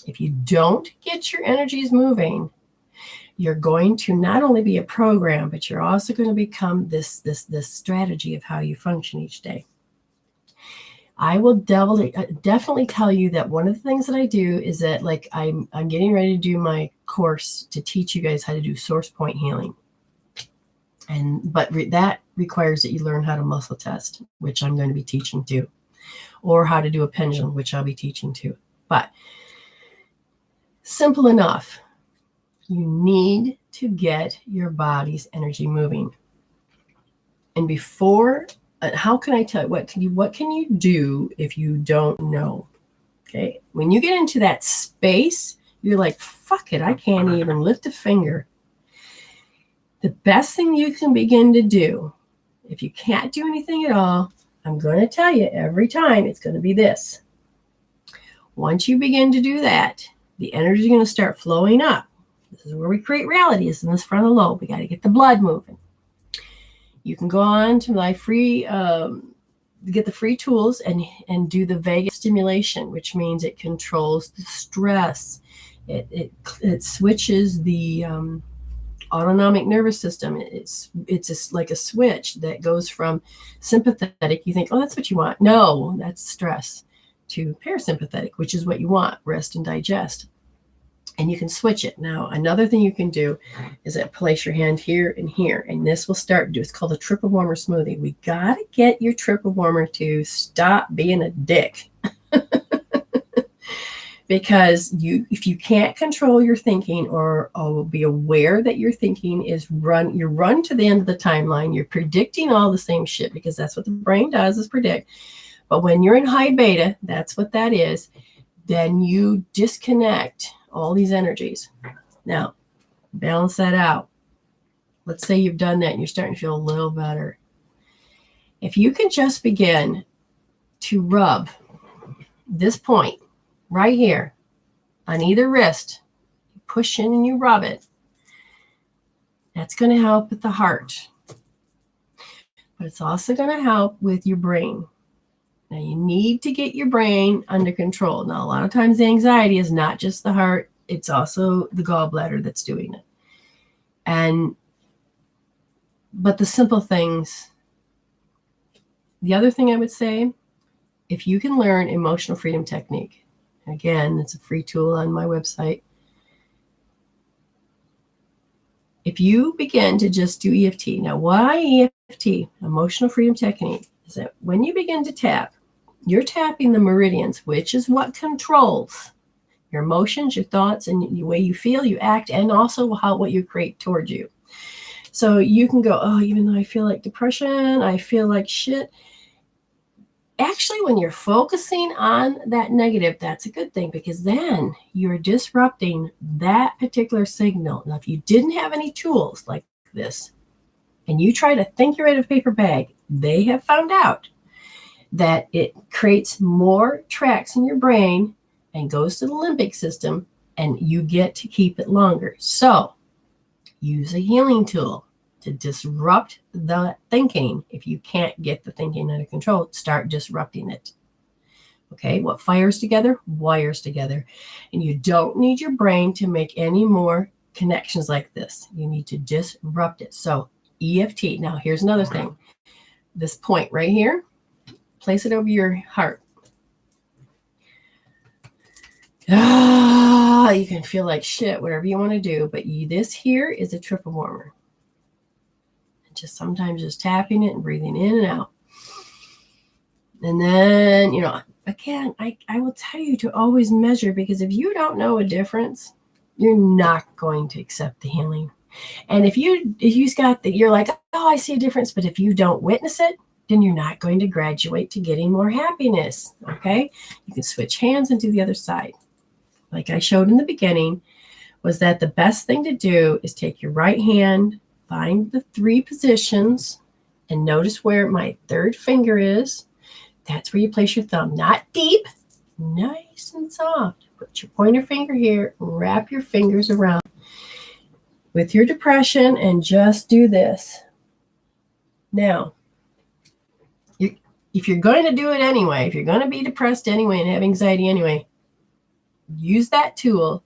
If you don't get your energies moving, you're going to not only be a program, but you're also going to become this strategy of how you function each day. I will definitely tell you that one of the things that I do is that, like, I'm getting ready to do my course to teach you guys how to do source point healing. But that requires that you learn how to muscle test, which I'm going to be teaching too, or how to do a pendulum, which I'll be teaching too. But simple enough, you need to get your body's energy moving. And before, how can I tell you, what can you do if you don't know? Okay. When you get into that space, you're like, fuck it, I can't even lift a finger. The best thing you can begin to do, if you can't do anything at all, I'm going to tell you every time, it's going to be this. Once you begin to do that, the energy is going to start flowing up. This is where we create reality, is in this frontal lobe. We got to get the blood moving. You can go on to my free, get the free tools and do the vagus stimulation, which means it controls the stress. It switches the autonomic nervous system. It's just like a switch that goes from sympathetic. You think, oh, that's what you want. No, that's stress, to parasympathetic, which is what you want, rest and digest. And you can switch it. Now, another thing you can do is that place your hand here and here, and this will start to do. It's called a triple warmer smoothie. We got to get your triple warmer to stop being a dick. Because if you can't control your thinking or be aware that your thinking is you're run to the end of the timeline, you're predicting all the same shit, because that's what the brain does, is predict. But when you're in high beta, that's what that is, then you disconnect all these energies. Now, balance that out. Let's say you've done that and you're starting to feel a little better. If you can just begin to rub this point right here on either wrist, you push in and you rub it, that's going to help with the heart. But it's also going to help with your brain. Now, you need to get your brain under control. Now, a lot of times the anxiety is not just the heart, it's also the gallbladder that's doing it. But the simple things, the other thing I would say, if you can learn emotional freedom technique, again, it's a free tool on my website. If you begin to just do EFT, now why EFT, emotional freedom technique, is that when you begin to tap, you're tapping the meridians, which is what controls your emotions, your thoughts, and the way you feel, you act, and also what you create towards you. So you can go, oh, even though I feel like depression, I feel like shit. Actually, when you're focusing on that negative, that's a good thing, because then you're disrupting that particular signal. Now, if you didn't have any tools like this, and you try to think you're out of a paper bag, they have found out that it creates more tracks in your brain and goes to the limbic system, and you get to keep it longer. So use a healing tool to disrupt the thinking. If you can't get the thinking under control, start disrupting it. Okay, what fires together, wires together. And you don't need your brain to make any more connections like this. You need to disrupt it. So EFT. Now, here's another thing. This point right here, place it over your heart. You can feel like shit, whatever you want to do, but this here is a triple warmer. Just sometimes just tapping it and breathing in and out. And then, again, I will tell you to always measure, because if you don't know a difference, you're not going to accept the healing. And if you've got you're like, oh, I see a difference, but if you don't witness it, then you're not going to graduate to getting more happiness. Okay? You can switch hands and do the other side. Like I showed in the beginning, was that the best thing to do is take your right hand, find the 3 positions, and notice where my third finger is. That's where you place your thumb. Not deep, nice and soft. Put your pointer finger here, wrap your fingers around with your depression, and just do this. Now, if you're going to do it anyway, if you're going to be depressed anyway and have anxiety anyway, use that tool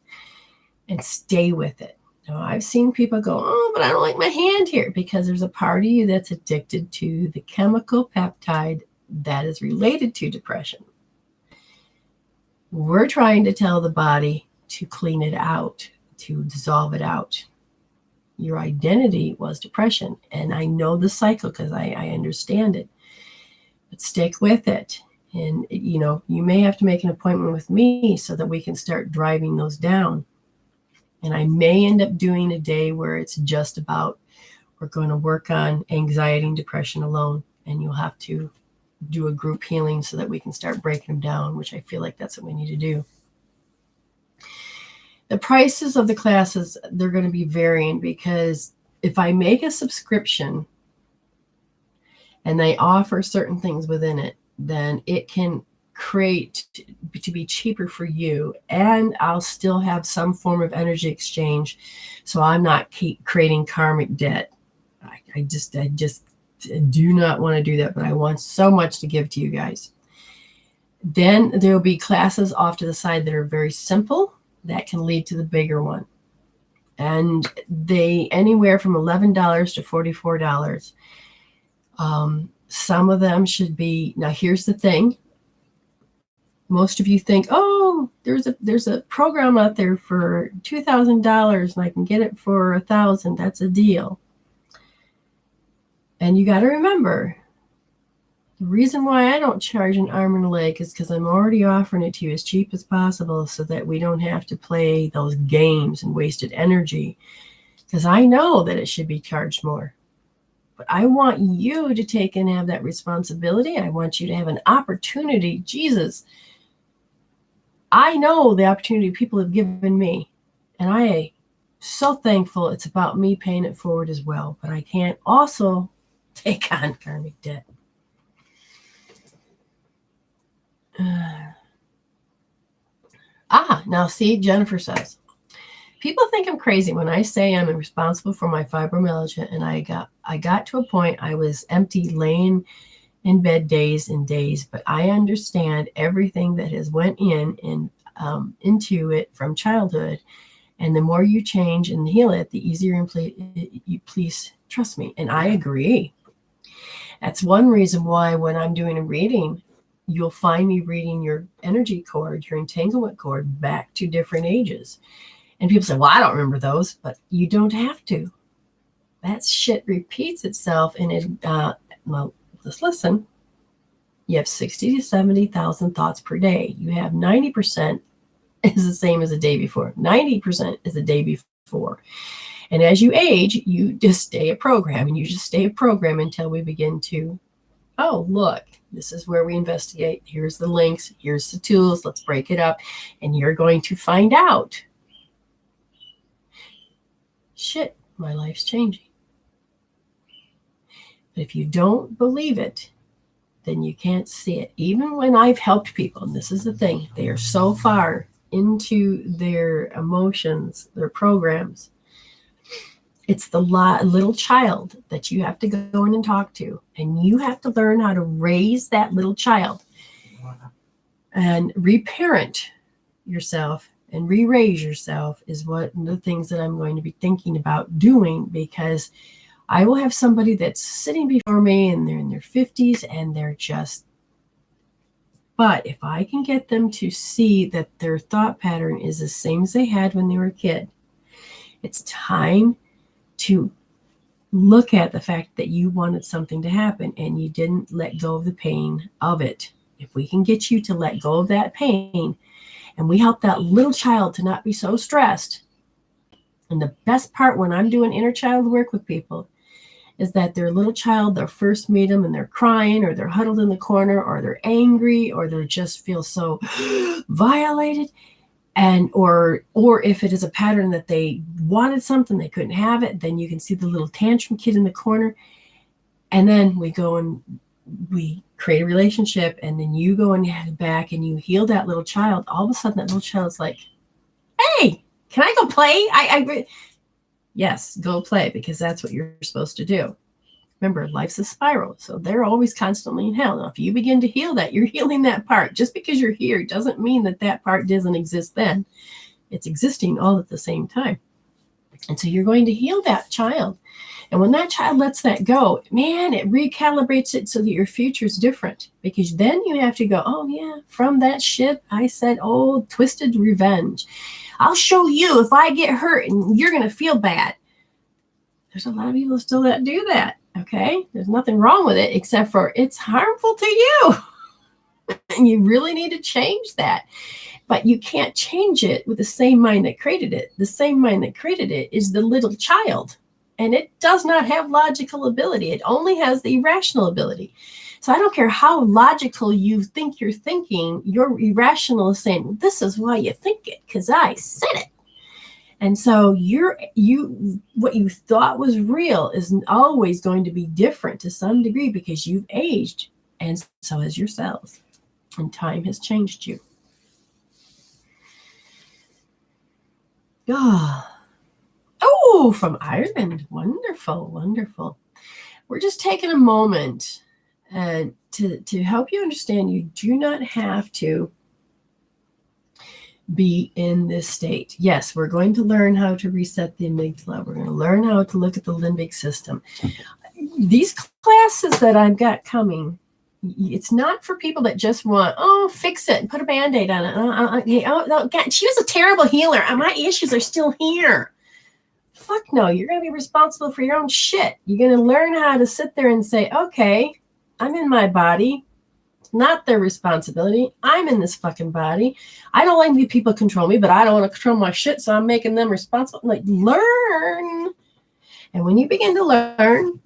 and stay with it. Now, I've seen people go, oh, but I don't like my hand here, because there's a part of you that's addicted to the chemical peptide that is related to depression. We're trying to tell the body to clean it out, to dissolve it out. Your identity was depression, and I know the cycle because I understand it. But stick with it. And, you may have to make an appointment with me so that we can start driving those down. And I may end up doing a day where it's just about, we're going to work on anxiety and depression alone. And you'll have to do a group healing so that we can start breaking them down, which I feel like that's what we need to do. The prices of the classes, they're going to be varying, because if I make a subscription and they offer certain things within it, then it can create to be cheaper for you, and I'll still have some form of energy exchange, so I'm not keep creating karmic debt. I just do not want to do that, but I want so much to give to you guys. Then there'll be classes off to the side that are very simple that can lead to the bigger one, and they anywhere from $11 to $44. Some of them should be, now here's the thing, Most of you think, oh, there's a program out there for $2,000 and I can get it for $1,000. That's a deal. And you got to remember, the reason why I don't charge an arm and a leg is because I'm already offering it to you as cheap as possible so that we don't have to play those games and wasted energy. Because I know that it should be charged more. But I want you to take and have that responsibility. I want you to have an opportunity. Jesus, I know the opportunity people have given me. And I am so thankful it's about me paying it forward as well. But I can't also take on karmic debt. Now see, Jennifer says, people think I'm crazy when I say I'm responsible for my fibromyalgia, and I got to a point I was empty, laying in bed days and days, but I understand everything that has went into it from childhood, and the more you change and heal it, the easier you please trust me. And I agree. That's one reason why when I'm doing a reading, you'll find me reading your energy cord, your entanglement cord, back to different ages. And people say, well, I don't remember those, but you don't have to. That shit repeats itself. And well, just listen. You have 60 to 70,000 thoughts per day. You have 90% is the same as the day before. 90% is the day before. And as you age, you just stay a program, and you just stay a program until we begin to, oh, look, this is where we investigate. Here's the links. Here's the tools. Let's break it up. And you're going to find out, shit, my life's changing. But if you don't believe it, then you can't see it. Even when I've helped people, and this is the thing, they are so far into their emotions, their programs. It's the little child that you have to go in and talk to. And you have to learn how to raise that little child and reparent yourself and re-raise yourself is one of the things that I'm going to be thinking about doing, because I will have somebody that's sitting before me and they're in their 50s and they're just, but if I can get them to see that their thought pattern is the same as they had when they were a kid, it's time to look at the fact that you wanted something to happen and you didn't let go of the pain of it. If we can get you to let go of that pain and we help that little child to not be so stressed. And the best part when I'm doing inner child work with people is that their little child, they'll first meet them and they're crying or they're huddled in the corner or they're angry or they just feel so violated. And or if it is a pattern that they wanted something, they couldn't have it, then you can see the little tantrum kid in the corner. And then we go and we create a relationship, and then you go and head back and you heal that little child. All of a sudden that little child's like, hey, can I go play? Yes, go play, because that's what you're supposed to do. Remember, life's a spiral, so they're always constantly in hell. Now, if you begin to heal that, you're healing that part. Just because you're here doesn't mean that that part doesn't exist then. It's existing all at the same time. And so you're going to heal that child. And when that child lets that go, man, it recalibrates it so that your future is different. Because then you have to go, oh, yeah, from that shit, I said, oh, twisted revenge. I'll show you if I get hurt and you're going to feel bad. There's a lot of people still that do that. Okay, there's nothing wrong with it except for it's harmful to you. And you really need to change that. But you can't change it with the same mind that created it. The same mind that created it is the little child. And it does not have logical ability. It only has the irrational ability. So I don't care how logical you think you're thinking, your irrational is saying, well, this is why you think it, because I said it. And so what you thought was real is always going to be different to some degree because you've aged, and so has your cells, and time has changed you. Oh, from Ireland. Wonderful, wonderful. We're just taking a moment to help you understand you do not have to be in this state. Yes, we're going to learn how to reset the amygdala. We're going to learn how to look at the limbic system. These classes that I've got coming, It's not for people that just want, fix it and put a Band-Aid on it. God, she was a terrible healer. My issues are still here. Fuck no, you're going to be responsible for your own shit. You're going to learn how to sit there and say, okay, I'm in my body. Not their responsibility. I'm in this fucking body. I don't like people control me, but I don't want to control my shit, so I'm making them responsible. Like, learn. And when you begin to learn,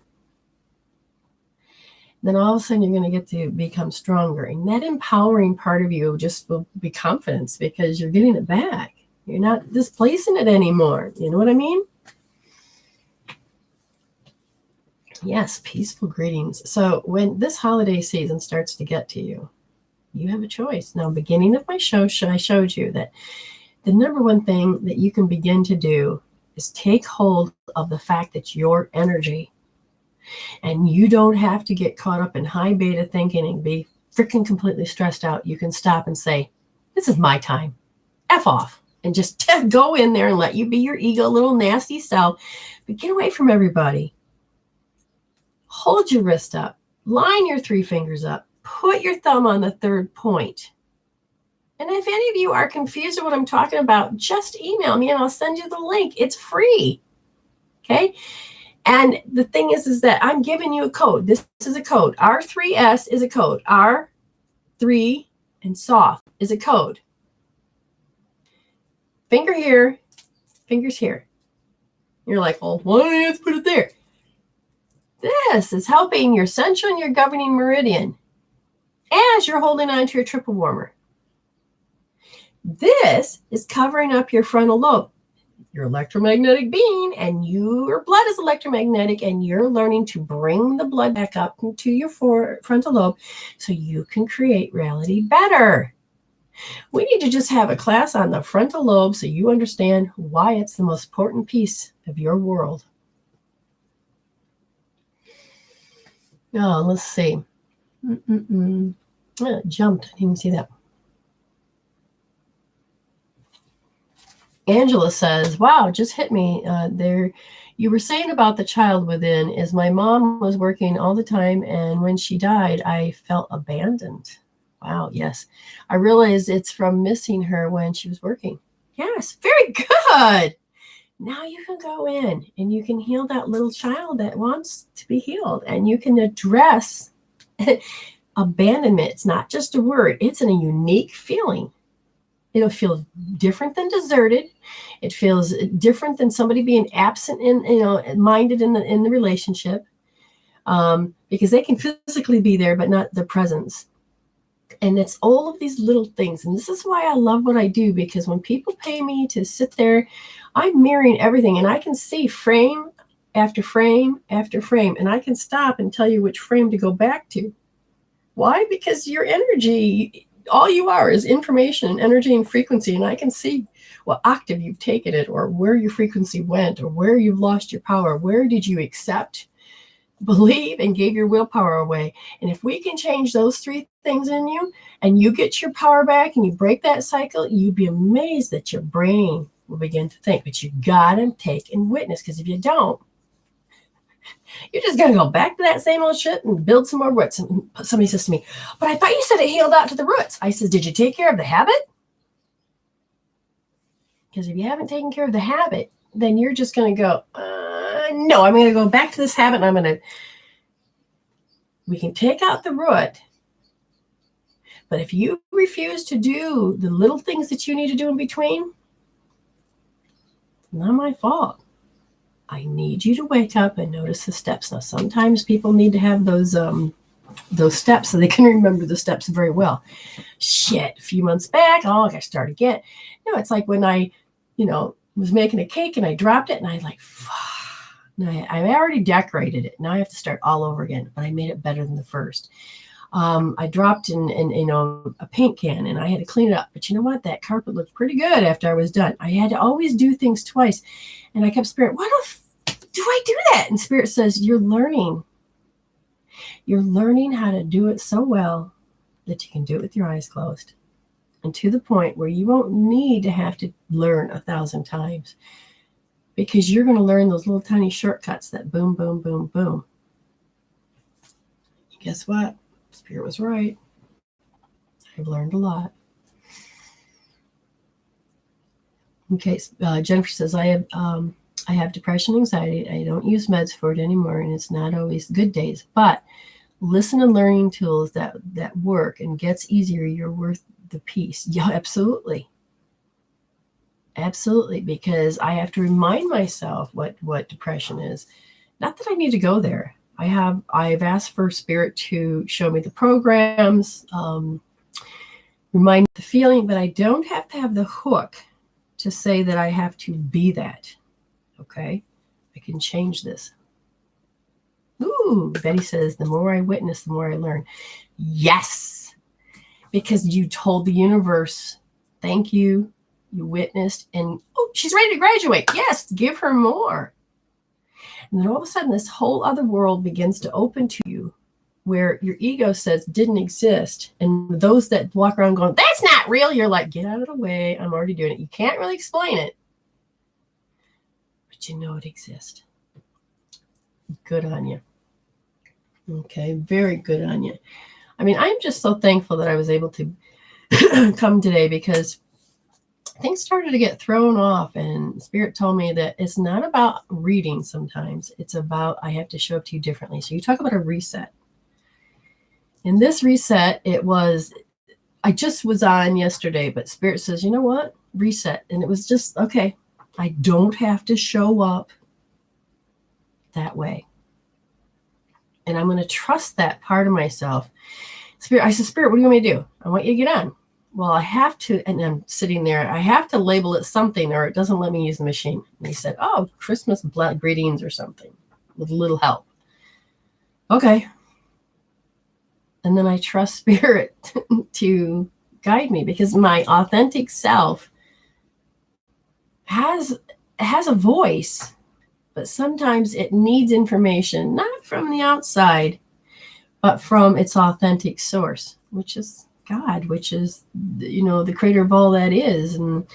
then all of a sudden you're going to get to become stronger. And that empowering part of you just will be confidence because you're getting it back. You're not displacing it anymore. You know what I mean? Yes, peaceful greetings. So when this holiday season starts to get to you, you have a choice. Now, beginning of my show, I showed you that the number one thing that you can begin to do is take hold of the fact that your energy, and you don't have to get caught up in high beta thinking and be freaking completely stressed out. You can stop and say, this is my time. F off. And just go in there and let you be your ego, little nasty self. But get away from everybody. Hold your wrist up. Line your 3 fingers up. Put your thumb on the 3rd point. And if any of you are confused with what I'm talking about, just email me and I'll send you the link. It's free. Okay? And the thing is that I'm giving you a code. This is a code. R3S is a code. R3 and soft is a code. Finger here, fingers here. You're like, well, why don't you just put it there? This is helping your central and your governing meridian as you're holding on to your triple warmer. This is covering up your frontal lobe, your electromagnetic being, and your blood is electromagnetic, and you're learning to bring the blood back up into your frontal lobe so you can create reality better. We need to just have a class on the frontal lobe so you understand why it's the most important piece of your world. Oh, let's see. Oh, it jumped. I didn't even see that. Angela says, wow, just hit me there. You were saying about the child within is my mom was working all the time, and when she died, I felt abandoned. Wow, yes. I realized it's from missing her when she was working. Yes, very good. Now you can go in and you can heal that little child that wants to be healed, and you can address abandonment. It's not just a word. It's a unique feeling. It'll feel different than deserted. It feels different than somebody being absent minded in the relationship, because they can physically be there, but not their presence. And it's all of these little things. And this is why I love what I do, because when people pay me to sit there, I'm mirroring everything, and I can see frame after frame after frame, and I can stop and tell you which frame to go back to. Why? Because your energy, all you are is information, energy, and frequency. And I can see what octave you've taken it, or where your frequency went, or where you've lost your power. Where did you accept, believe, and gave your willpower away? And if we can change those 3 things in you, and you get your power back and you break that cycle, you'd be amazed that your brain will begin to think. But you gotta take and witness, because if you don't, you're just going to go back to that same old shit and build some more roots. And somebody says to me, but I thought you said it healed out to the roots. I said, did you take care of the habit? Because if you haven't taken care of the habit, then you're just going to go, no, I'm going to go back to this habit, and we can take out the root. But if you refuse to do the little things that you need to do in between, not my fault. I need you to wake up and notice the steps. Now, sometimes people need to have those steps so they can remember the steps very well. Shit, a few months back, I gotta start again. No, it's like when I, was making a cake and I dropped it, and I like, fuck. Now I already decorated it. Now I have to start all over again, but I made it better than the first. I dropped in a paint can, and I had to clean it up. But you know what? That carpet looked pretty good after I was done. I had to always do things twice. And I kept Spirit, why do I do that? And Spirit says, you're learning. You're learning how to do it so well that you can do it with your eyes closed. And to the point where you won't need to have to learn 1,000 times, because you're going to learn those little tiny shortcuts that boom, boom, boom, boom. Guess what? Spirit was right. I've learned a lot. Okay, Jennifer says, I have depression, anxiety. I don't use meds for it anymore, and it's not always good days. But listen and learning tools that work and gets easier. You're worth the peace. Yeah, absolutely. Absolutely, because I have to remind myself what depression is. Not that I need to go there. I've asked for Spirit to show me the programs, remind me the feeling, but I don't have to have the hook to say that I have to be that. Okay? I can change this. Ooh, Betty says, the more I witness, the more I learn. Yes, because you told the universe, thank you, you witnessed, and oh, she's ready to graduate. Yes, give her more. And then all of a sudden, this whole other world begins to open to you where your ego says didn't exist. And those that walk around going, that's not real, you're like, get out of the way. I'm already doing it. You can't really explain it, but you know it exists. Good on you. Okay, very good on you. I mean, I'm just so thankful that I was able to come today because things started to get thrown off, and Spirit told me that it's not about reading sometimes. It's about I have to show up to you differently. So you talk about a reset. In this reset, I just was on yesterday, but Spirit says, you know what? Reset. And it was just, okay, I don't have to show up that way. And I'm going to trust that part of myself. Spirit, I said, Spirit, what do you want me to do? I want you to get on. Well, I have to, and I'm sitting there, I have to label it something or it doesn't let me use the machine. And he said, oh, Christmas greetings or something with a little help. Okay. And then I trust Spirit to guide me because my authentic self has a voice, but sometimes it needs information, not from the outside, but from its authentic source, which is God, which is, the creator of all that is, and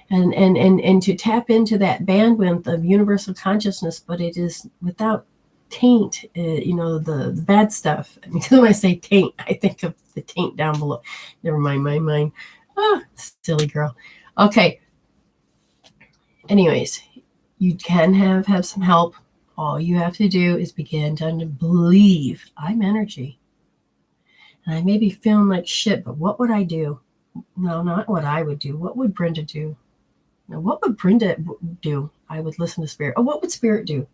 to tap into that bandwidth of universal consciousness, but it is without taint, the bad stuff. I mean, when I say taint, I think of the taint down below. Never mind my mind. Silly girl. Okay. Anyways, you can have some help. All you have to do is begin to believe I'm energy. And I may be feeling like shit, but what would I do? No, not what I would do. What would Brenda do? Now, what would Brenda do? I would listen to Spirit. Oh, what would Spirit do?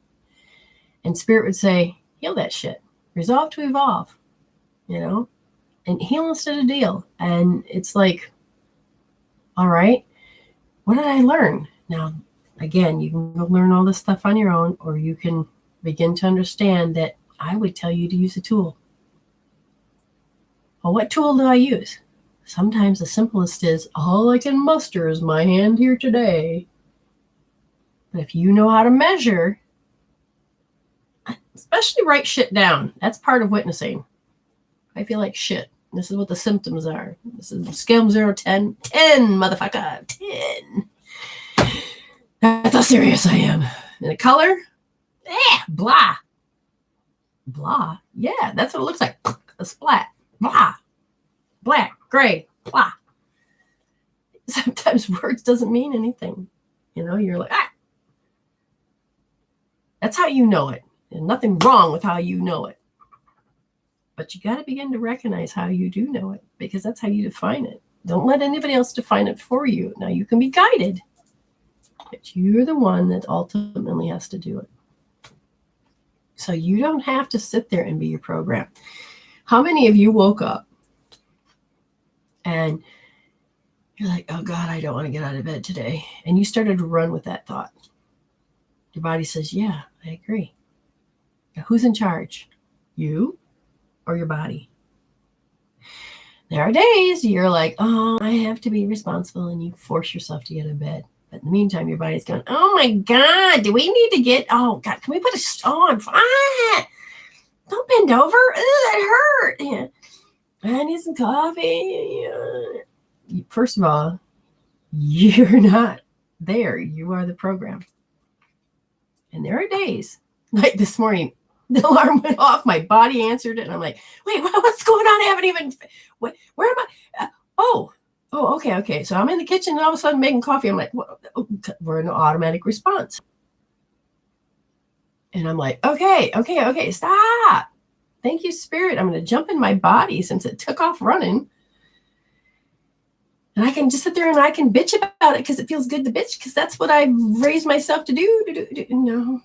And Spirit would say, heal that shit. Resolve to evolve, and heal instead of deal. And it's like, all right, what did I learn? Now, again, you can go learn all this stuff on your own, or you can begin to understand that I would tell you to use a tool. Well, what tool do I use? Sometimes the simplest is, all I can muster is my hand here today. But if you know how to measure, especially write shit down. That's part of witnessing. I feel like shit. This is what the symptoms are. This is scale 0 to 10. 10, motherfucker. 10. That's how serious I am. And the color? Blah. Blah? Yeah, that's what it looks like. A splat. Blah. Black. Gray. Blah. Sometimes words doesn't mean anything. You're like, That's how you know it. There's nothing wrong with how you know it. But you got to begin to recognize how you do know it, because that's how you define it. Don't let anybody else define it for you. Now, you can be guided, but you're the one that ultimately has to do it. So you don't have to sit there and be your program. How many of you woke up and you're like, oh God, I don't want to get out of bed today. And you started to run with that thought. Your body says, yeah, I agree. Now, who's in charge? You or your body? There are days you're like, oh, I have to be responsible, and you force yourself to get out of bed. But in the meantime, your body's going, oh my God, do we need to get, oh God, can we put a, don't bend over. That hurt. Yeah. I need some coffee. First of all, you're not there. You are the program. And there are days like this morning. The alarm went off. My body answered it. And I'm like, wait, what's going on? I haven't even, where am I? Okay. So I'm in the kitchen and all of a sudden making coffee. I'm like, we're in an automatic response. And I'm like, okay, stop. Thank you, Spirit. I'm going to jump in my body since it took off running. And I can just sit there and I can bitch about it because it feels good to bitch because that's what I've raised myself to do. No,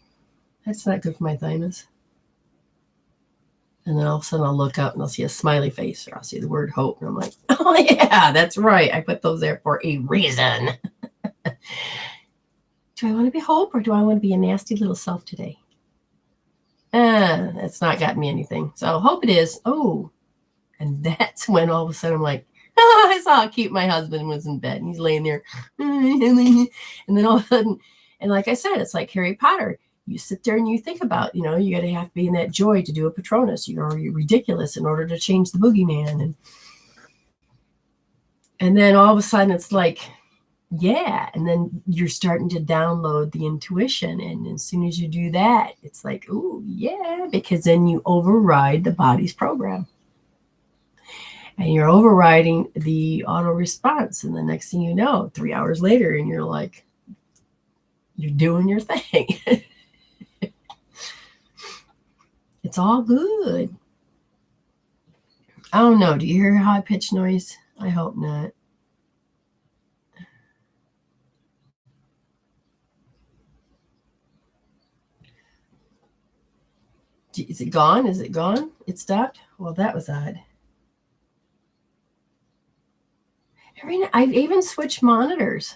that's not good for my thymus. And then all of a sudden I'll look up and I'll see a smiley face or I'll see the word hope. And I'm like, oh, yeah, that's right. I put those there for a reason. Do I want to be hope or do I want to be a nasty little self today? That's not gotten me anything. So hope it is. Oh, and that's when all of a sudden I'm like, I saw how cute my husband was in bed and he's laying there. And then all of a sudden, and like I said, it's like Harry Potter. You sit there and you think about, you got to have to be in that joy to do a Patronus. You're ridiculous in order to change the boogeyman. And then all of a sudden it's like, yeah. And then you're starting to download the intuition. And as soon as you do that, it's like, ooh, yeah, because then you override the body's program. And you're overriding the auto response. And the next thing you know, 3 hours later, and you're like, you're doing your thing. It's all good. I don't know. Do you hear high-pitched noise? I hope not. Is it gone? Is it gone? It stopped? Well, that was odd. I've even switched monitors.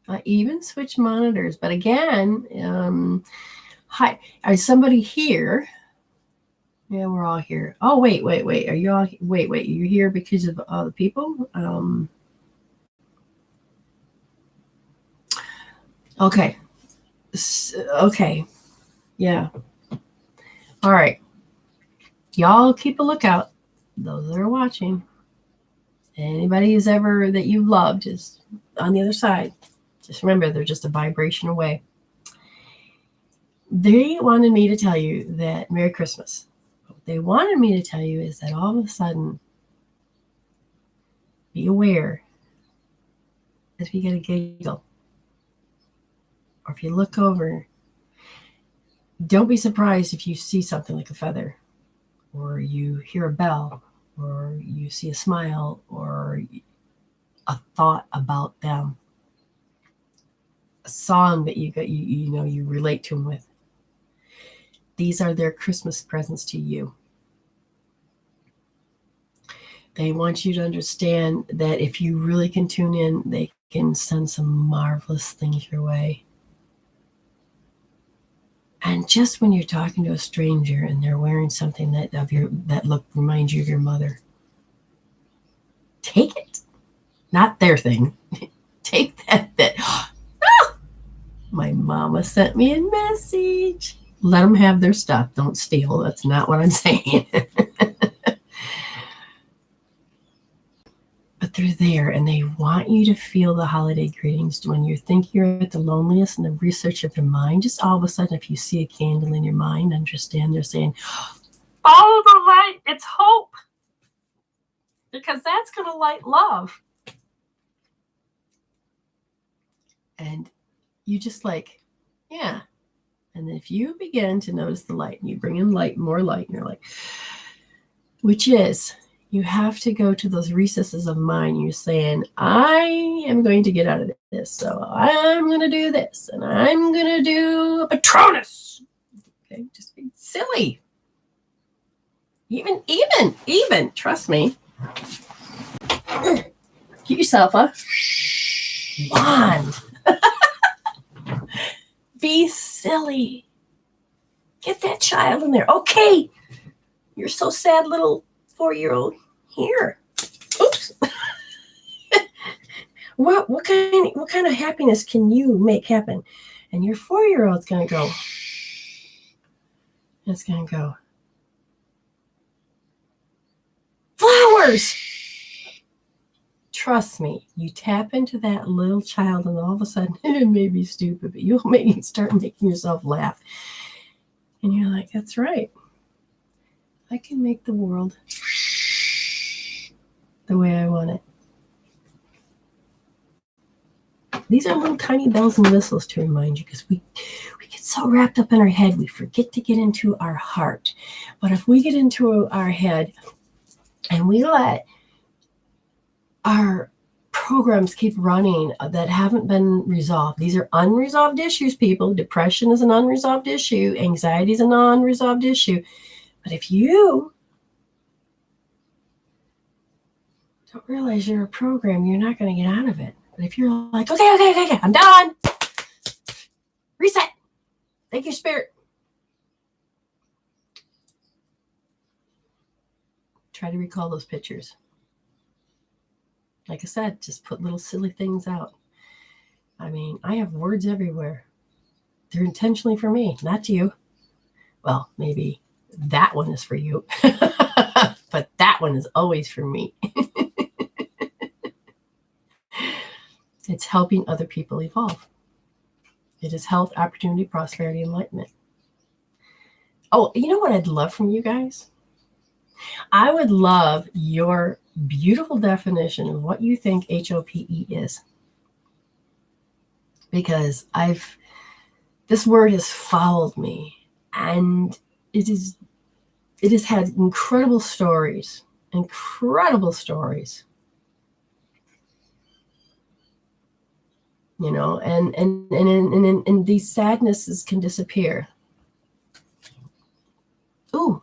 But again, hi, is somebody here? Yeah, we're all here. Oh, wait. Are you all? Wait. You're here because of other people? Okay. Okay. Yeah. All right. Y'all keep a lookout. Those that are watching. Anybody who's ever that you loved is on the other side. Just remember, they're just a vibration away. They wanted me to tell you that Merry Christmas. What they wanted me to tell you is that all of a sudden, be aware that if you get a giggle, or if you look over, don't be surprised if you see something like a feather, or you hear a bell, or you see a smile, or a thought about them, a song that you relate to them with. These are their Christmas presents to you. They want you to understand that if you really can tune in, they can send some marvelous things your way. And just when you're talking to a stranger and they're wearing something that reminds you of your mother, take it. Not their thing. Take that. My mama sent me a message. Let them have their stuff. Don't steal. That's not what I'm saying. But they're there and they want you to feel the holiday greetings. When you think you're at the loneliest and the research of your mind, just all of a sudden, if you see a candle in your mind, understand they're saying, follow the light. It's hope. Because that's going to light love. And you just like, yeah. And then if you begin to notice the light and you bring in light, more light, and you're like, which is, you have to go to those recesses of mind. You're saying, I am going to get out of this. So I'm going to do this. And I'm going to do a Patronus. Okay, just be silly. Even, trust me. Get yourself a wand. Be silly. Get that child in there. Okay. You're so sad, little 4-year-old. Here. Oops. What kind of happiness can you make happen? And your 4-year-old's gonna go. It's gonna go. Flowers. Trust me, you tap into that little child and all of a sudden, it may be stupid, but you'll start making yourself laugh. And you're like, that's right. I can make the world the way I want it. These are little tiny bells and whistles to remind you, because we get so wrapped up in our head, we forget to get into our heart. But if we get into our head and we let our programs keep running that haven't been resolved. These are unresolved issues, people. Depression is an unresolved issue. Anxiety is an unresolved issue. But if you don't realize you're a program, you're not going to get out of it. But if you're like, okay, I'm done. Reset. Thank you, Spirit. Try to recall those pictures. Like I said, just put little silly things out. I mean, I have words everywhere. They're intentionally for me, not to you. Well, maybe that one is for you, but that one is always for me. It's helping other people evolve. It is health, opportunity, prosperity, enlightenment. Oh, you know what I'd love from you guys? I would love your beautiful definition of what you think HOPE is. Because this word has followed me, and it has had incredible stories. You know, and these sadnesses can disappear. Ooh.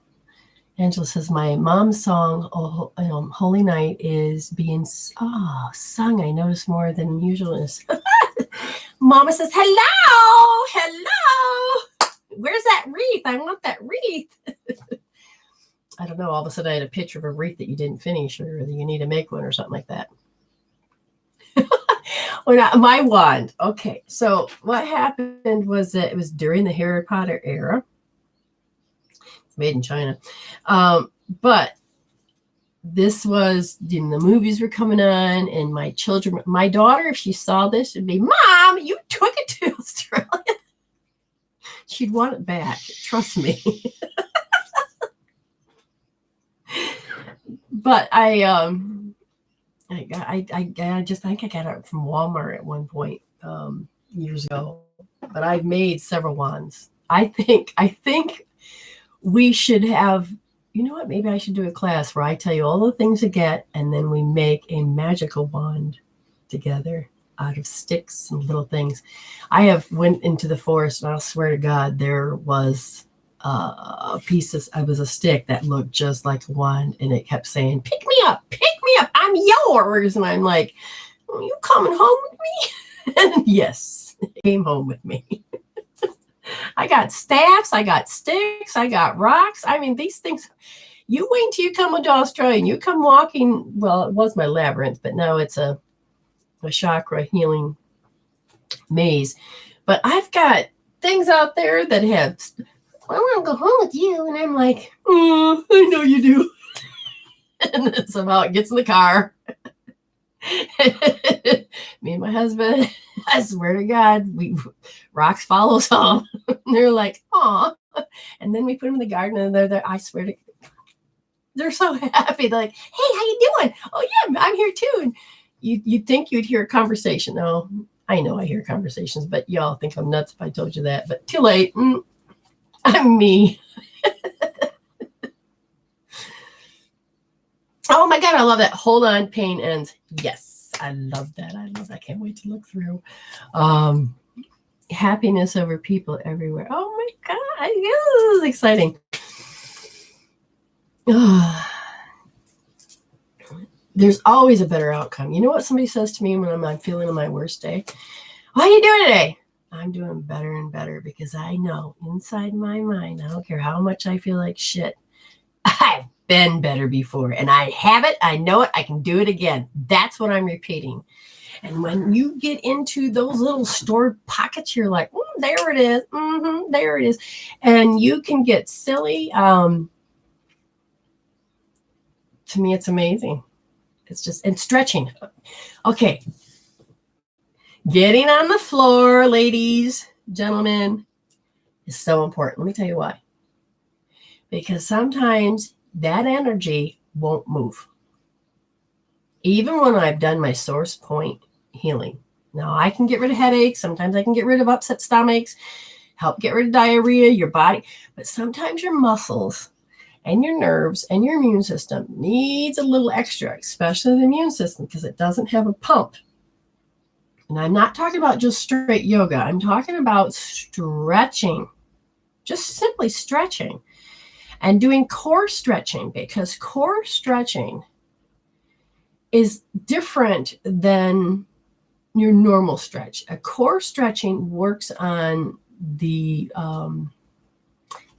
Angela says, my mom's song, Holy Night, is being sung, I notice, more than usual. Mama says, hello. Where's that wreath? I want that wreath. I don't know. All of a sudden I had a picture of a wreath that you didn't finish, or that you need to make one or something like that. Or not, my wand. Okay. So what happened was that it was during the Harry Potter era. Made in China. But this was, the movies were coming on, and my daughter, if she saw this, would be, Mom, you took it to Australia. She'd want it back. Trust me. But I just think I got it from Walmart at one point years ago. But I've made several wands. I think we should have, you know what, maybe I should do a class where I tell you all the things to get, and then we make a magical wand together out of sticks and little things. I have went into the forest, and I'll swear to God, there was a stick that looked just like a wand, and it kept saying, pick me up, I'm yours. And I'm like, are you coming home with me? And yes, it came home with me. I got staffs, I got sticks, I got rocks. I mean, these things, you wait till you come to Australia and you come walking. Well, it was my labyrinth, but now it's a chakra healing maze. But I've got things out there that have, I want to go home with you. And I'm like, oh, I know you do. And then somehow it gets in the car. Me and my husband, I swear to God, rocks follow us home. They're like, aw. And then we put them in the garden, and they're there. I swear to God, they're so happy. They're like, hey, how you doing? Oh yeah, I'm here too. And you'd think you'd hear a conversation. Oh, I know I hear conversations, but y'all think I'm nuts if I told you that. But too late. I'm me. Oh my God, I love that. Hold on, pain ends. Yes, I love that. I can't wait to look through. Happiness over people everywhere. Oh my God, this is exciting. There's always a better outcome. You know what somebody says to me when I'm feeling on my worst day? How are you doing today? I'm doing better and better, because I know inside my mind, I don't care how much I feel like shit, I've been better before, and I have it. I know it. I can do it again. That's what I'm repeating. And when you get into those little stored pockets, you're like, there it is. There it is. And you can get silly. To me, it's amazing. It's just, and stretching. Okay. Getting on the floor, ladies, gentlemen, is so important. Let me tell you why. because sometimes that energy won't move. Even when I've done my source point healing. Now, I can get rid of headaches. Sometimes I can get rid of upset stomachs, help get rid of diarrhea, your body. But sometimes your muscles and your nerves and your immune system needs a little extra, especially the immune system, because it doesn't have a pump. And I'm not talking about just straight yoga. I'm talking about stretching, just simply stretching and doing core stretching, because core stretching is different than your normal stretch. A core stretching works on the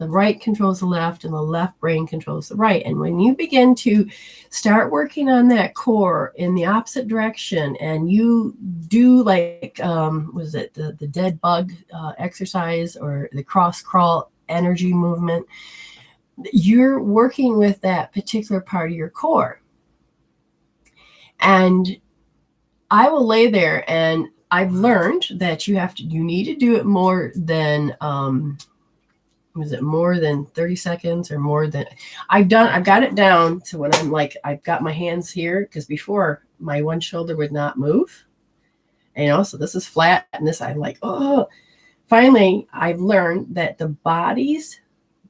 right controls the left and the left brain controls the right. And when you begin to start working on that core in the opposite direction, and you do like, was it the dead bug exercise or the cross crawl energy movement, you're working with that particular part of your core. And I will lay there, and I've learned that you need to do it more than, was it more than 30 seconds or more than, I've got it down to when I'm like, I've got my hands here, because before my one shoulder would not move. And so this is flat, and this, I'm like, oh, finally, I've learned that the body's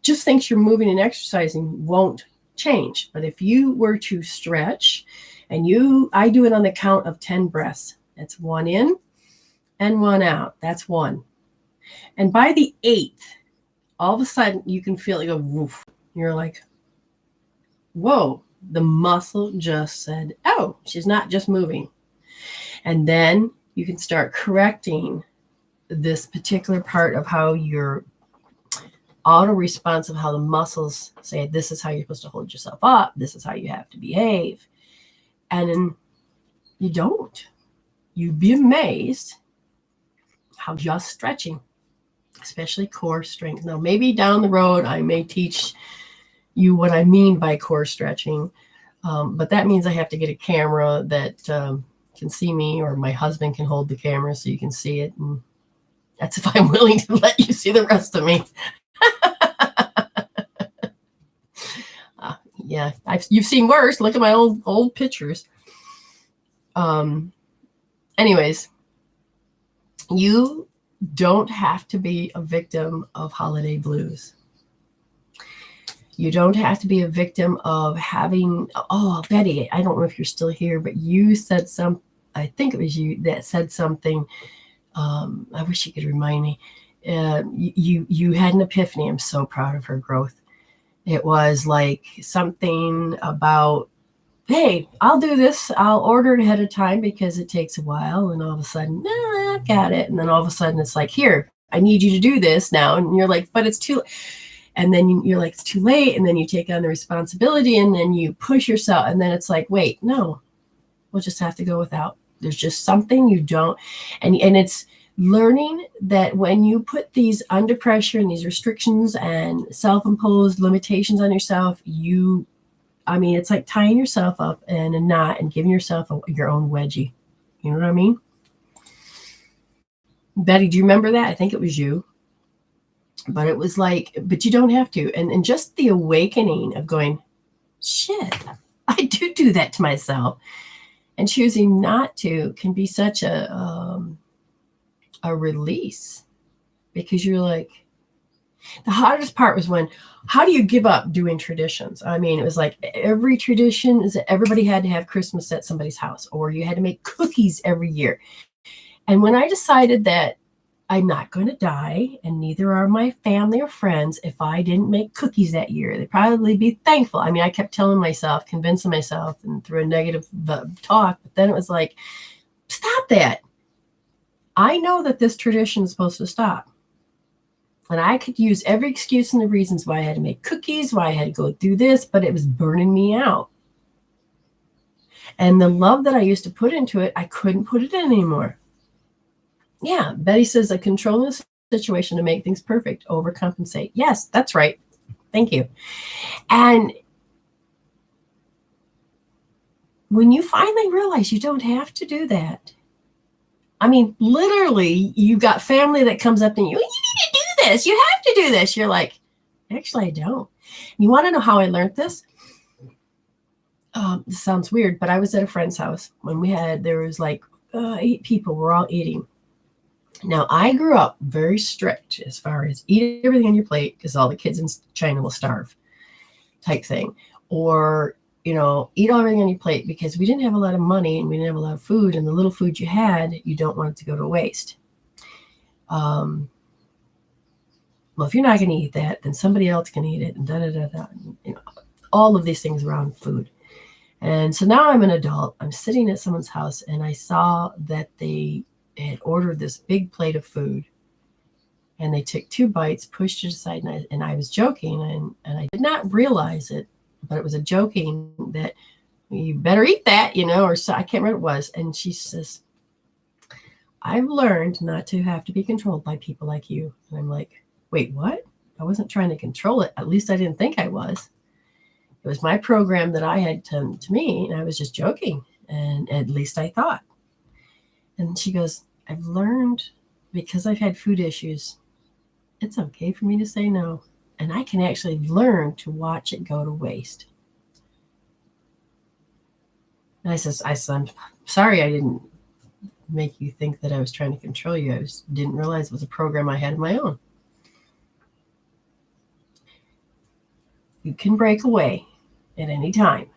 just thinks you're moving and exercising won't change. But if you were to stretch, and I do it on the count of 10 breaths. That's 1 in and 1 out. That's 1. And by the 8th, all of a sudden you can feel it go woof. You're like, whoa, the muscle just said, oh, she's not just moving. And then you can start correcting this particular part of how your auto response of how the muscles say, this is how you're supposed to hold yourself up. This is how you have to behave. And then you don't. You'd be amazed how just stretching, especially core strength. Now, maybe down the road, I may teach you what I mean by core stretching. But that means I have to get a camera that can see me, or my husband can hold the camera so you can see it. And that's if I'm willing to let you see the rest of me. Yeah, you've seen worse. Look at my old pictures. Anyways, you don't have to be a victim of holiday blues. You don't have to be a victim of having, oh, Betty, I don't know if you're still here, but you said I think it was you that said something. I wish you could remind me. You had an epiphany. I'm so proud of her growth. It was like something about, hey, I'll do this. I'll order it ahead of time because it takes a while. And all of a sudden, I got it. And then all of a sudden it's like, here, I need you to do this now. And you're like, but it's too, and then you're like, it's too late. And then you take on the responsibility, and then you push yourself. And then it's like, wait, no, we'll just have to go without. There's just something you don't. And it's learning that when you put these under pressure and these restrictions and self-imposed limitations on yourself, it's like tying yourself up in a knot and giving yourself your own wedgie. You know what I mean? Betty, do you remember that? I think it was you. But it was like, but you don't have to. And just the awakening of going, shit, I do that to myself. And choosing not to can be such a release, because you're like, the hardest part was how do you give up doing traditions? I mean, it was like every tradition is that everybody had to have Christmas at somebody's house, or you had to make cookies every year. And when I decided that I'm not going to die, and neither are my family or friends, if I didn't make cookies that year, they'd probably be thankful. I mean, I kept telling myself, convincing myself, and through a negative talk, but then it was like, stop that. I know that this tradition is supposed to stop. And I could use every excuse and the reasons why I had to make cookies, why I had to go through this, but it was burning me out. And the love that I used to put into it, I couldn't put it in anymore. Yeah, Betty says, I control the situation to make things perfect, overcompensate. Yes, that's right. Thank you. And when you finally realize you don't have to do that, I mean, literally, you got family that comes up to you, you need to do this. You have to do this. You're like, actually, I don't. You want to know how I learned this? This sounds weird, but I was at a friend's house when there was like 8 people. We're all eating. Now, I grew up very strict as far as eat everything on your plate because all the kids in China will starve type thing. Or, eat everything on your plate because we didn't have a lot of money and we didn't have a lot of food. And the little food you had, you don't want it to go to waste. Well, if you're not going to eat that, then somebody else can eat it. And da-da-da-da. All of these things around food. And so now I'm an adult. I'm sitting at someone's house and I saw that they had ordered this big plate of food. And they took 2 bites, pushed it aside, and I was joking. And I did not realize it, but it was a joking that you better eat that, or so. I can't remember what it was. And she says, I've learned not to have to be controlled by people like you. And I'm like, wait, what? I wasn't trying to control it. At least I didn't think I was. It was my program that I had to me, and I was just joking, and at least I thought. And she goes, I've learned, because I've had food issues, it's okay for me to say no, and I can actually learn to watch it go to waste. And I said, I'm sorry I didn't make you think that I was trying to control you. I didn't realize it was a program I had of my own. You can break away at any time.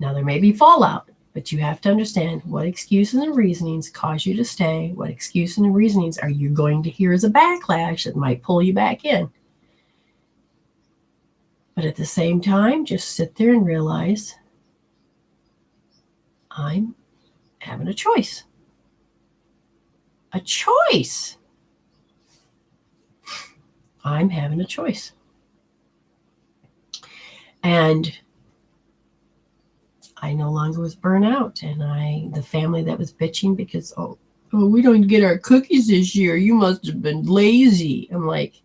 Now, there may be fallout, but you have to understand what excuses and reasonings cause you to stay, what excuses and reasonings are you going to hear as a backlash that might pull you back in. But at the same time, just sit there and realize I'm having a choice. A choice. I'm having a choice. And I no longer was burnt out. And the family that was bitching because, oh, we don't get our cookies this year. You must have been lazy. I'm like,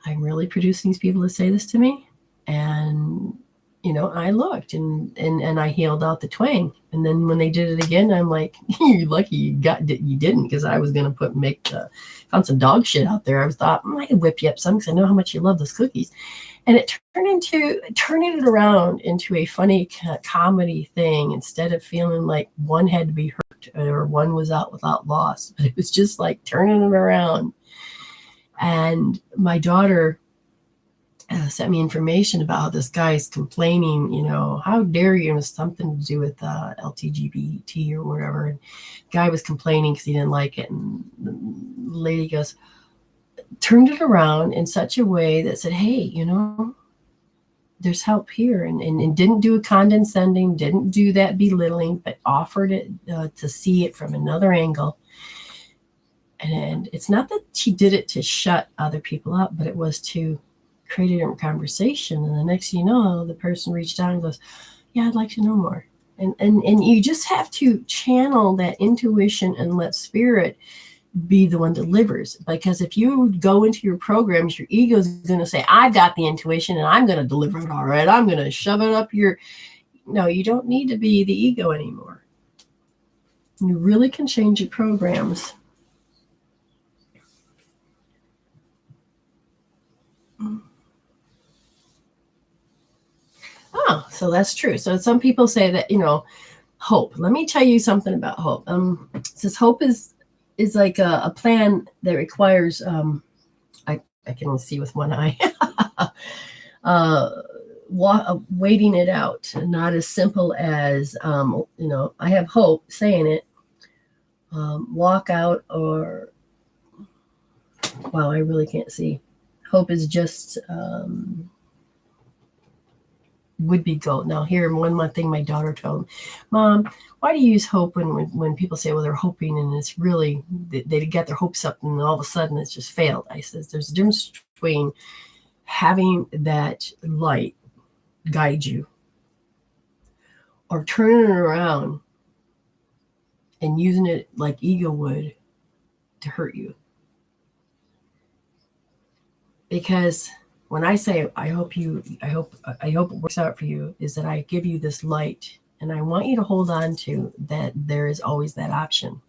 I'm really producing these people to say this to me. And, I looked and I healed out the twang. And then when they did it again, I'm like, you're lucky you didn't, because I was going to found some dog shit out there. I thought, I could whip you up some because I know how much you love those cookies. And it turning it around into a funny comedy thing instead of feeling like one had to be hurt or one was out without loss. But it was just like turning it around. And my daughter sent me information about how this guy is complaining, how dare you, it was something to do with LGBT or whatever. And the guy was complaining because he didn't like it. And the lady turned it around in such a way that said, hey, there's help here. And didn't do a condescending, didn't do that belittling, but offered it to see it from another angle. And it's not that she did it to shut other people up, but it was to create a different conversation. And the next thing you know, the person reached out and goes, yeah, I'd like to know more. And you just have to channel that intuition and let spirit be the one that delivers. Because if you go into your programs, your ego is going to say, I've got the intuition and I'm going to deliver it all right. I'm going to shove it up No, you don't need to be the ego anymore. You really can change your programs. Oh, so that's true. So some people say that, hope. Let me tell you something about hope. It says hope is like a plan that requires, I can only see with one eye, waiting it out. Not as simple as, I have hope saying it, walk out or, wow, I really can't see. Hope is just, would be gold. Now, here, one thing my daughter told me, Mom, why do you use hope when people say, well, they're hoping and it's really, they get their hopes up and all of a sudden it's just failed? I says, there's a difference between having that light guide you or turning it around and using it like ego would to hurt you. Because when I say, I hope it works out for you, is that I give you this light and I want you to hold on to that. There is always that option.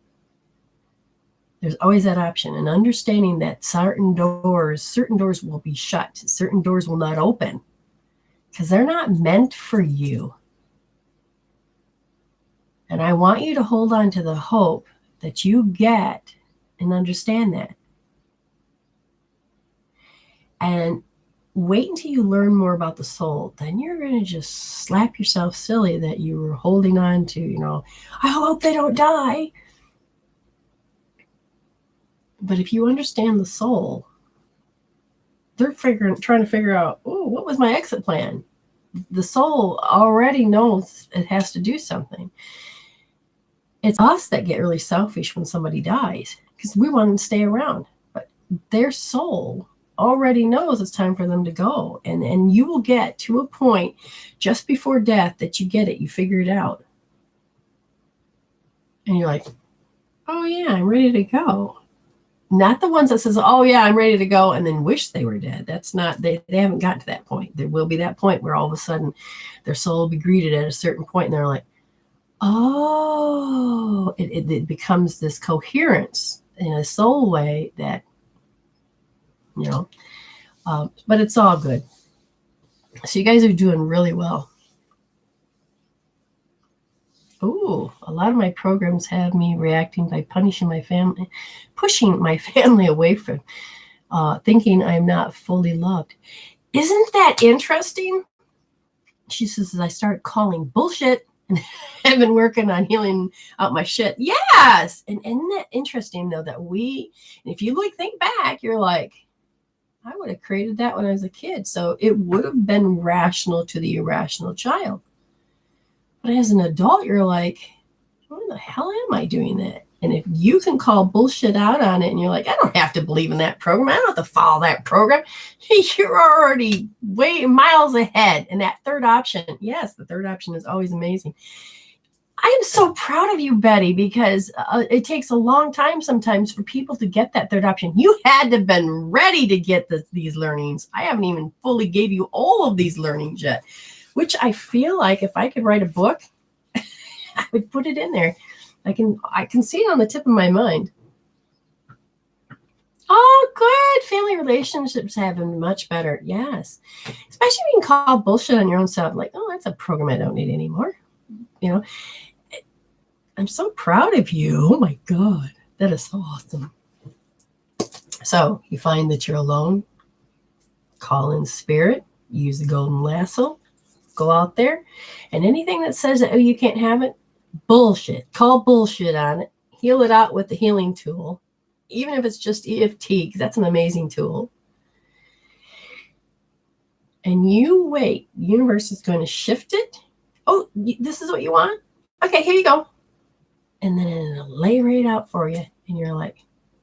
There's always that option, and understanding that certain doors will be shut. Certain doors will not open because they're not meant for you. And I want you to hold on to the hope that you get and understand that. And wait until you learn more about the soul. Then you're going to just slap yourself silly that you were holding on to, I hope they don't die. But if you understand the soul, they're trying to figure out, what was my exit plan? The soul already knows it has to do something. It's us that get really selfish when somebody dies because we want them to stay around. But their soul already knows it's time for them to go. And you will get to a point just before death that you get it. You figure it out. And you're like, oh, yeah, I'm ready to go. Not the ones that says, oh, yeah, I'm ready to go, and then wish they were dead. That's not, they haven't gotten to that point. There will be that point where all of a sudden their soul will be greeted at a certain point, and they're like, oh, it becomes this coherence in a soul way that, but it's all good. So you guys are doing really well. Ooh, a lot of my programs have me reacting by pushing my family away from thinking I'm not fully loved. Isn't that interesting? She says, as I started calling bullshit and have been working on healing out my shit. Yes. And isn't that interesting, though, that if you think back, you're like, I would have created that when I was a kid. So it would have been rational to the irrational child. But as an adult, you're like, why the hell am I doing that? And if you can call bullshit out on it and you're like, I don't have to believe in that program. I don't have to follow that program. You're already way miles ahead. And that third option, yes, the third option is always amazing. I am so proud of you, Betty, because it takes a long time sometimes for people to get that third option. You had to have been ready to get these learnings. I haven't even fully gave you all of these learnings yet, which I feel like if I could write a book, I would put it in there. I can see it on the tip of my mind. Oh, good. Family relationships have been much better. Yes. Especially when you can call bullshit on your own self. Like, oh, that's a program I don't need anymore. I'm so proud of you. Oh my God. That is so awesome. So you find that you're alone. Call in spirit. Use the golden lasso. Go out there. And anything that says that, you can't have it, bullshit. Call bullshit on it. Heal it out with the healing tool. Even if it's just EFT, because that's an amazing tool. And you wait. The universe is going to shift it. Oh, this is what you want? Okay, here you go. And then it'll lay right out for you. And you're like,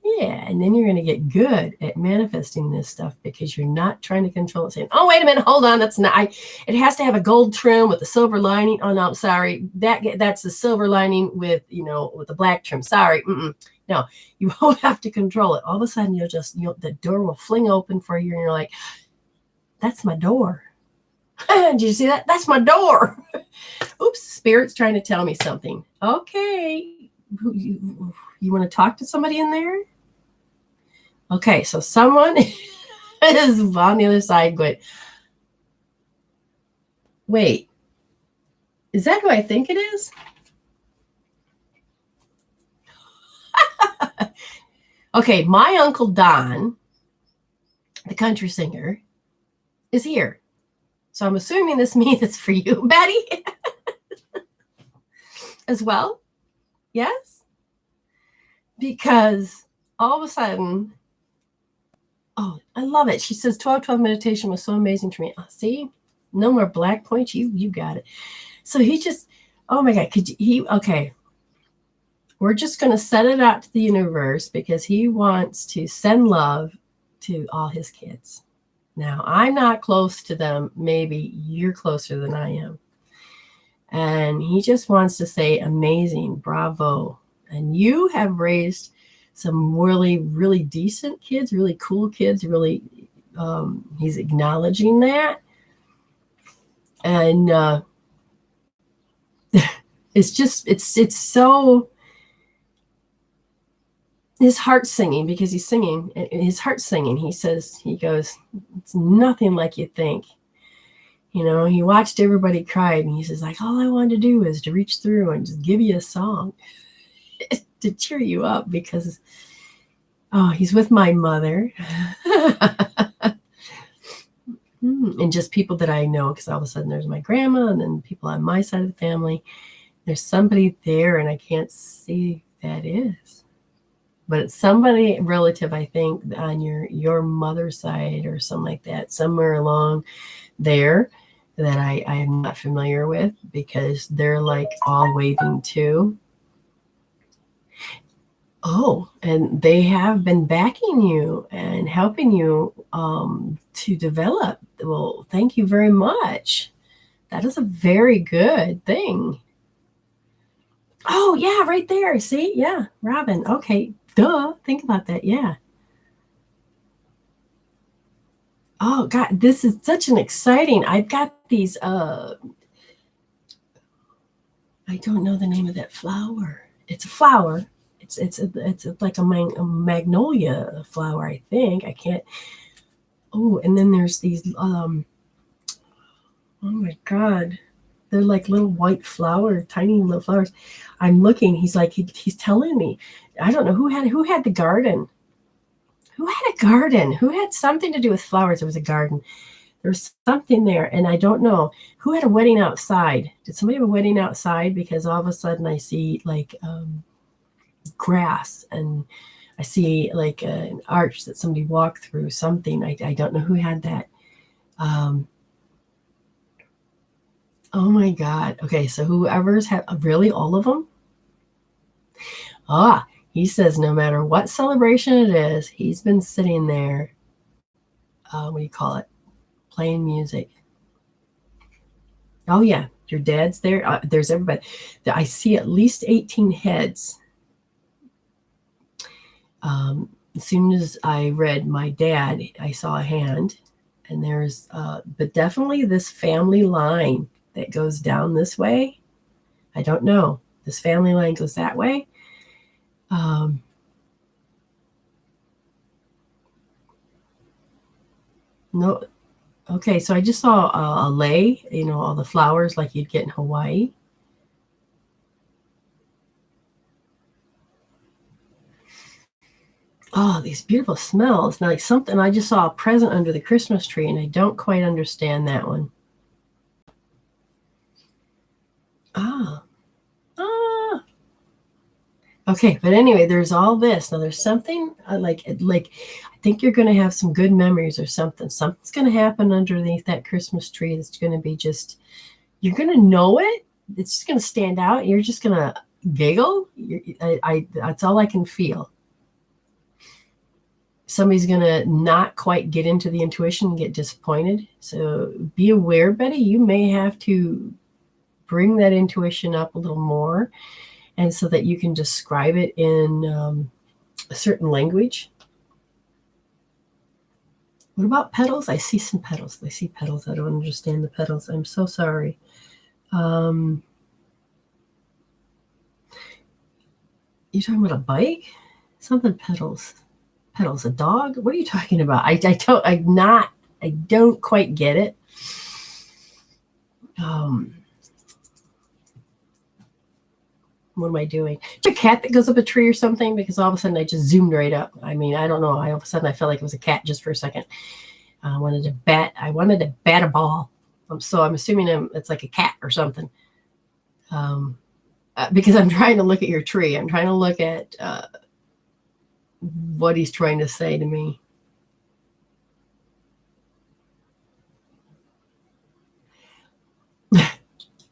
yeah. And then you're going to get good at manifesting this stuff because you're not trying to control it. Saying, oh, wait a minute. Hold on. That's not, it has to have a gold trim with the silver lining. Oh, no, sorry. That's the silver lining with the black trim. Sorry. No, you won't have to control it. All of a sudden, the door will fling open for you. And you're like, that's my door. Did you see that? That's my door. Oops, Spirit's trying to tell me something. Okay. You want to talk to somebody in there? Okay, so someone is on the other side going, wait, is that who I think it is? Okay, my Uncle Don, the country singer, is here. So I'm assuming this means it's for you, Betty, as well. Yes? Because all of a sudden, oh, I love it. She says 12-12 meditation was so amazing to me. Oh, see? No more black points. You got it. So he just, oh my God, okay. We're just going to set it out to the universe because he wants to send love to all his kids. Now, I'm not close to them. Maybe you're closer than I am. And he just wants to say, amazing, bravo. And you have raised some really, really decent kids, really cool kids, really, he's acknowledging that. And it's so, his heart singing, because he's singing, his heart singing. He goes, it's nothing like you think. You know, he watched everybody cry, and he says, like, all I wanted to do is to reach through and just give you a song to cheer you up, because, oh, he's with my mother. And just people that I know, because all of a sudden there's my grandma, and then people on my side of the family. There's somebody there, and I can't see who that is. But it's somebody relative, I think, on your mother's side or something like that, somewhere along there that I am not familiar with, because they're like all waving too. Oh, and they have been backing you and helping you to develop. Well, thank you very much. That is a very good thing. Oh, yeah, right there. See? Yeah, Robin. Okay, duh. Think about that. Yeah. Oh, God, this is such an exciting. I've got these, I don't know the name of that flower. It's a flower. It's like a magnolia flower, I think. I can't. Oh, and then there's these, oh my God. They're like little white flower, tiny little flowers. I'm looking. He's like, he's telling me. I don't know who had the garden. Who had a garden? Who had something to do with flowers? It was a garden. There's something there, and I don't know who had a wedding outside. Did somebody have a wedding outside? Because all of a sudden I see like grass, and I see like an arch that somebody walked through. Something. I don't know who had that. Oh my God. Okay, so whoever's had, really, all of them? He says no matter what celebration it is, he's been sitting there, what do you call it? Playing music. Oh yeah, your dad's there. There's everybody. I see at least 18 heads. As soon as I read my dad, I saw a hand, and there's, but definitely this family line that goes down this way. I don't know. This family line goes that way. No. Okay, so I just saw a lei, all the flowers like you'd get in Hawaii. Oh, these beautiful smells. Now, like something, I just saw a present under the Christmas tree, and I don't quite understand that one. Okay, but anyway, there's all this. Now there's something like I think you're going to have some good memories or something. Something's going to happen underneath that Christmas tree that's going to be just, you're going to know it. It's just going to stand out. You're just going to giggle. That's all I can feel. Somebody's going to not quite get into the intuition and get disappointed. So be aware, Betty. You may have to bring that intuition up a little more, and so that you can describe it in a certain language. What about petals? I see some petals. I see petals. I don't understand the petals. I'm so sorry. You're talking about a bike? Something petals. Petals. A dog? What are you talking about? I don't quite get it. What am I doing? Is there a cat that goes up a tree or something? Because all of a sudden I just zoomed right up. I mean, I don't know. All of a sudden I felt like it was a cat just for a second. I wanted to bat a ball. So I'm assuming it's like a cat or something. Because I'm trying to look at your tree. I'm trying to look at what he's trying to say to me.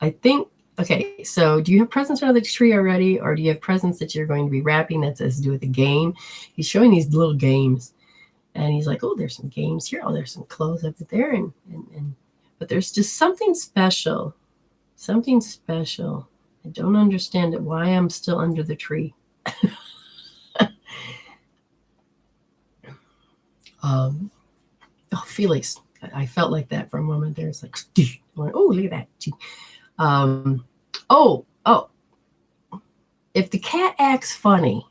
I think. Okay, so do you have presents under the tree already, or do you have presents that you're going to be wrapping that has to do with the game? He's showing these little games, and he's like, oh, there's some games here. Oh, there's some clothes up there, and but there's just something special. Something special. I don't understand it, why I'm still under the tree. Oh, Felix. I felt like that for a moment there. It's like, oh, look at that. Oh, if the cat acts funny,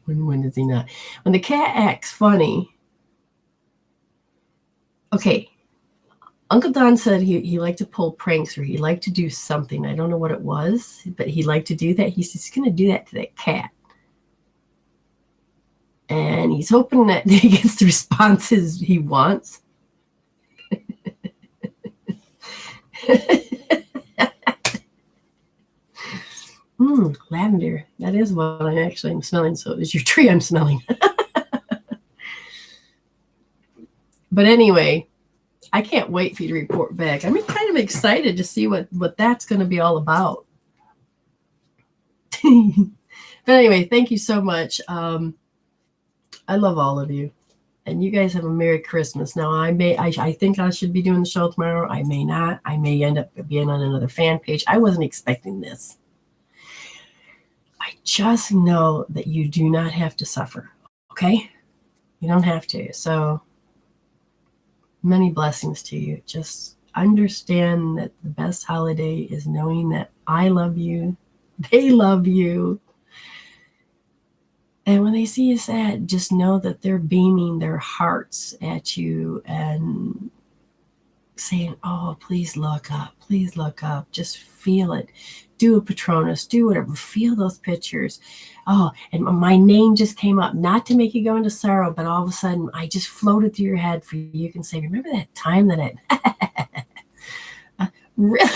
When does he not? When the cat acts funny. Okay. Uncle Don said he liked to pull pranks, or he liked to do something. I don't know what it was, but he liked to do that. He's going to do that to that cat. And he's hoping that he gets the responses he wants. Lavender. That is what I'm smelling. So it's your tree I'm smelling. But anyway, I can't wait for you to report back. I'm kind of excited to see what that's going to be all about. But anyway, thank you so much. I love all of you. And you guys have a Merry Christmas. Now, I think I should be doing the show tomorrow. I may not. I may end up being on another fan page. I wasn't expecting this. I just know that you do not have to suffer. Okay? You don't have to. So, many blessings to you. Just understand that the best holiday is knowing that I love you. They love you. And when they see you sad, just know that they're beaming their hearts at you and saying, oh, please look up. Please look up. Just feel it. Do a Patronus. Do whatever. Feel those pictures. Oh, and my name just came up, not to make you go into sorrow, but all of a sudden I just floated through your head for you can say, remember that time that really?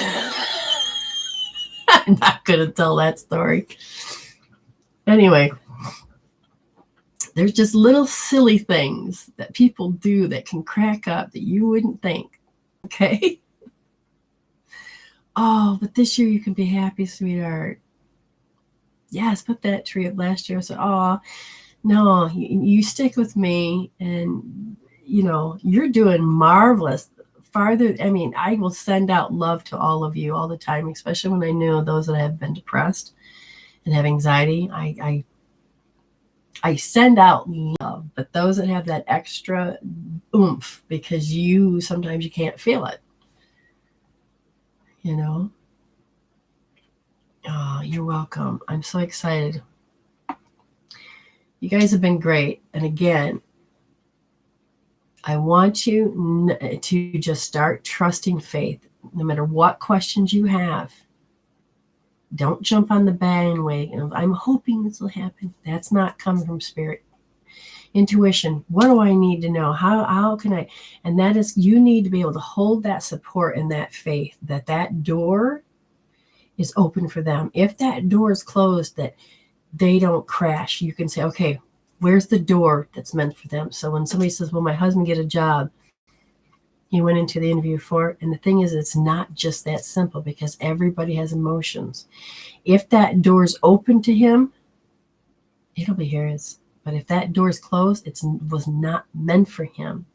I'm not going to tell that story. Anyway. There's just little silly things that people do that can crack up that you wouldn't think. Okay? Oh, but this year you can be happy, sweetheart. Yes, put that tree up last year. I said, oh, no, you stick with me. And, you're doing marvelous. I will send out love to all of you all the time, especially when I know those that have been depressed and have anxiety. I send out love, but those that have that extra oomph, because sometimes you can't feel it, Oh, you're welcome. I'm so excited. You guys have been great. And again, I want you to just start trusting faith, no matter what questions you have. Don't jump on the bandwagon of, I'm hoping this will happen. That's not coming from spirit. Intuition. What do I need to know? How can I? And that is, you need to be able to hold that support and that faith that door is open for them. If that door is closed, that they don't crash, you can say, okay, where's the door that's meant for them? So when somebody says, well, my husband get a job, he went into the interview for it. And the thing is, it's not just that simple, because everybody has emotions. If that door's open to him, it'll be his. But if that door's closed, it was not meant for him.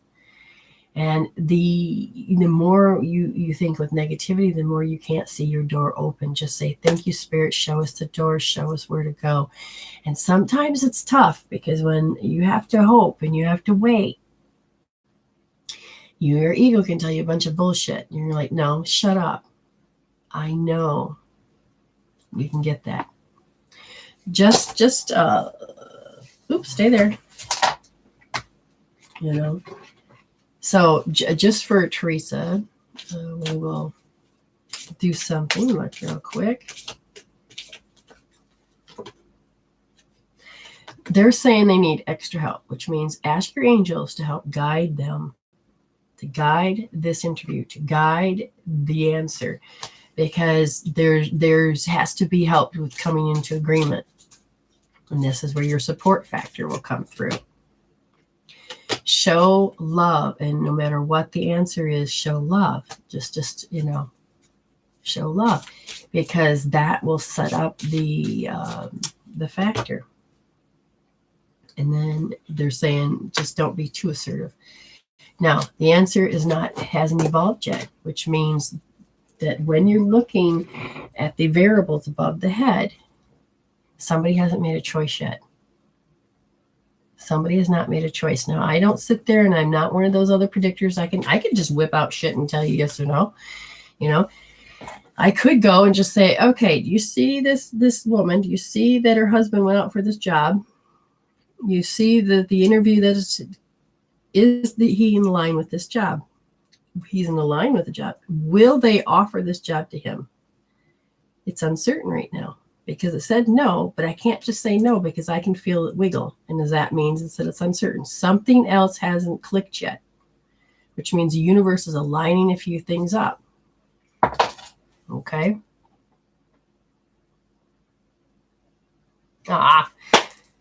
And the more you think with negativity, the more you can't see your door open. Just say, thank you, Spirit. Show us the door. Show us where to go. And sometimes it's tough, because when you have to hope and you have to wait, your ego can tell you a bunch of bullshit. And you're like, no, shut up. I know you can get that. Just oops, stay there. So just for Teresa, we will do something real quick. They're saying they need extra help, which means ask your angels to help guide them, to guide this interview, to guide the answer, because there's has to be help with coming into agreement. And this is where your support factor will come through. Show love, and no matter what the answer is, show love. Just show love, because that will set up the factor. And then they're saying, just don't be too assertive. Now, the answer hasn't evolved yet, which means that when you're looking at the variables above the head, somebody hasn't made a choice yet. Somebody has not made a choice. Now, I don't sit there, and I'm not one of those other predictors. I can just whip out shit and tell you yes or no. I could go and just say, okay, do you see this woman? Do you see that her husband went out for this job? You see that the interview that is he in line with this job? He's in line with the job. Will they offer this job to him? It's uncertain right now because it said no, but I can't just say no because I can feel it wiggle. And as that means it's that it's uncertain. Something else hasn't clicked yet, which means the universe is aligning a few things up. Okay.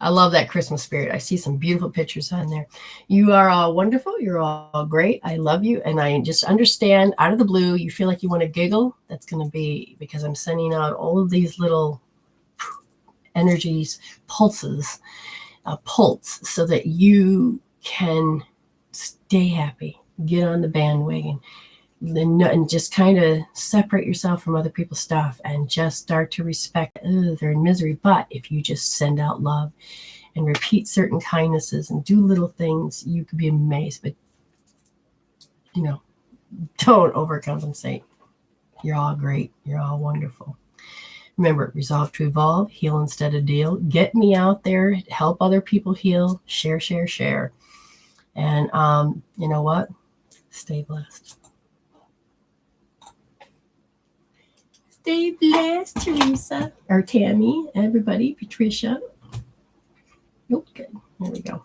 I love that Christmas spirit. I see some beautiful pictures on there. You are all wonderful. You're all great. I love you. And I just understand out of the blue, you feel like you want to giggle. That's going to be because I'm sending out all of these little energies, pulses, pulse, so that you can stay happy, get on the bandwagon, and just kind of separate yourself from other people's stuff and just start to respect. They're in misery. But if you just send out love and repeat certain kindnesses and do little things, you could be amazed. But, don't overcompensate. You're all great. You're all wonderful. Remember, resolve to evolve, heal instead of deal. Get me out there, help other people heal, share, share, share. And you know what? Stay blessed. Stay blessed, Teresa, or Tammy, everybody, Patricia. Okay, there we go.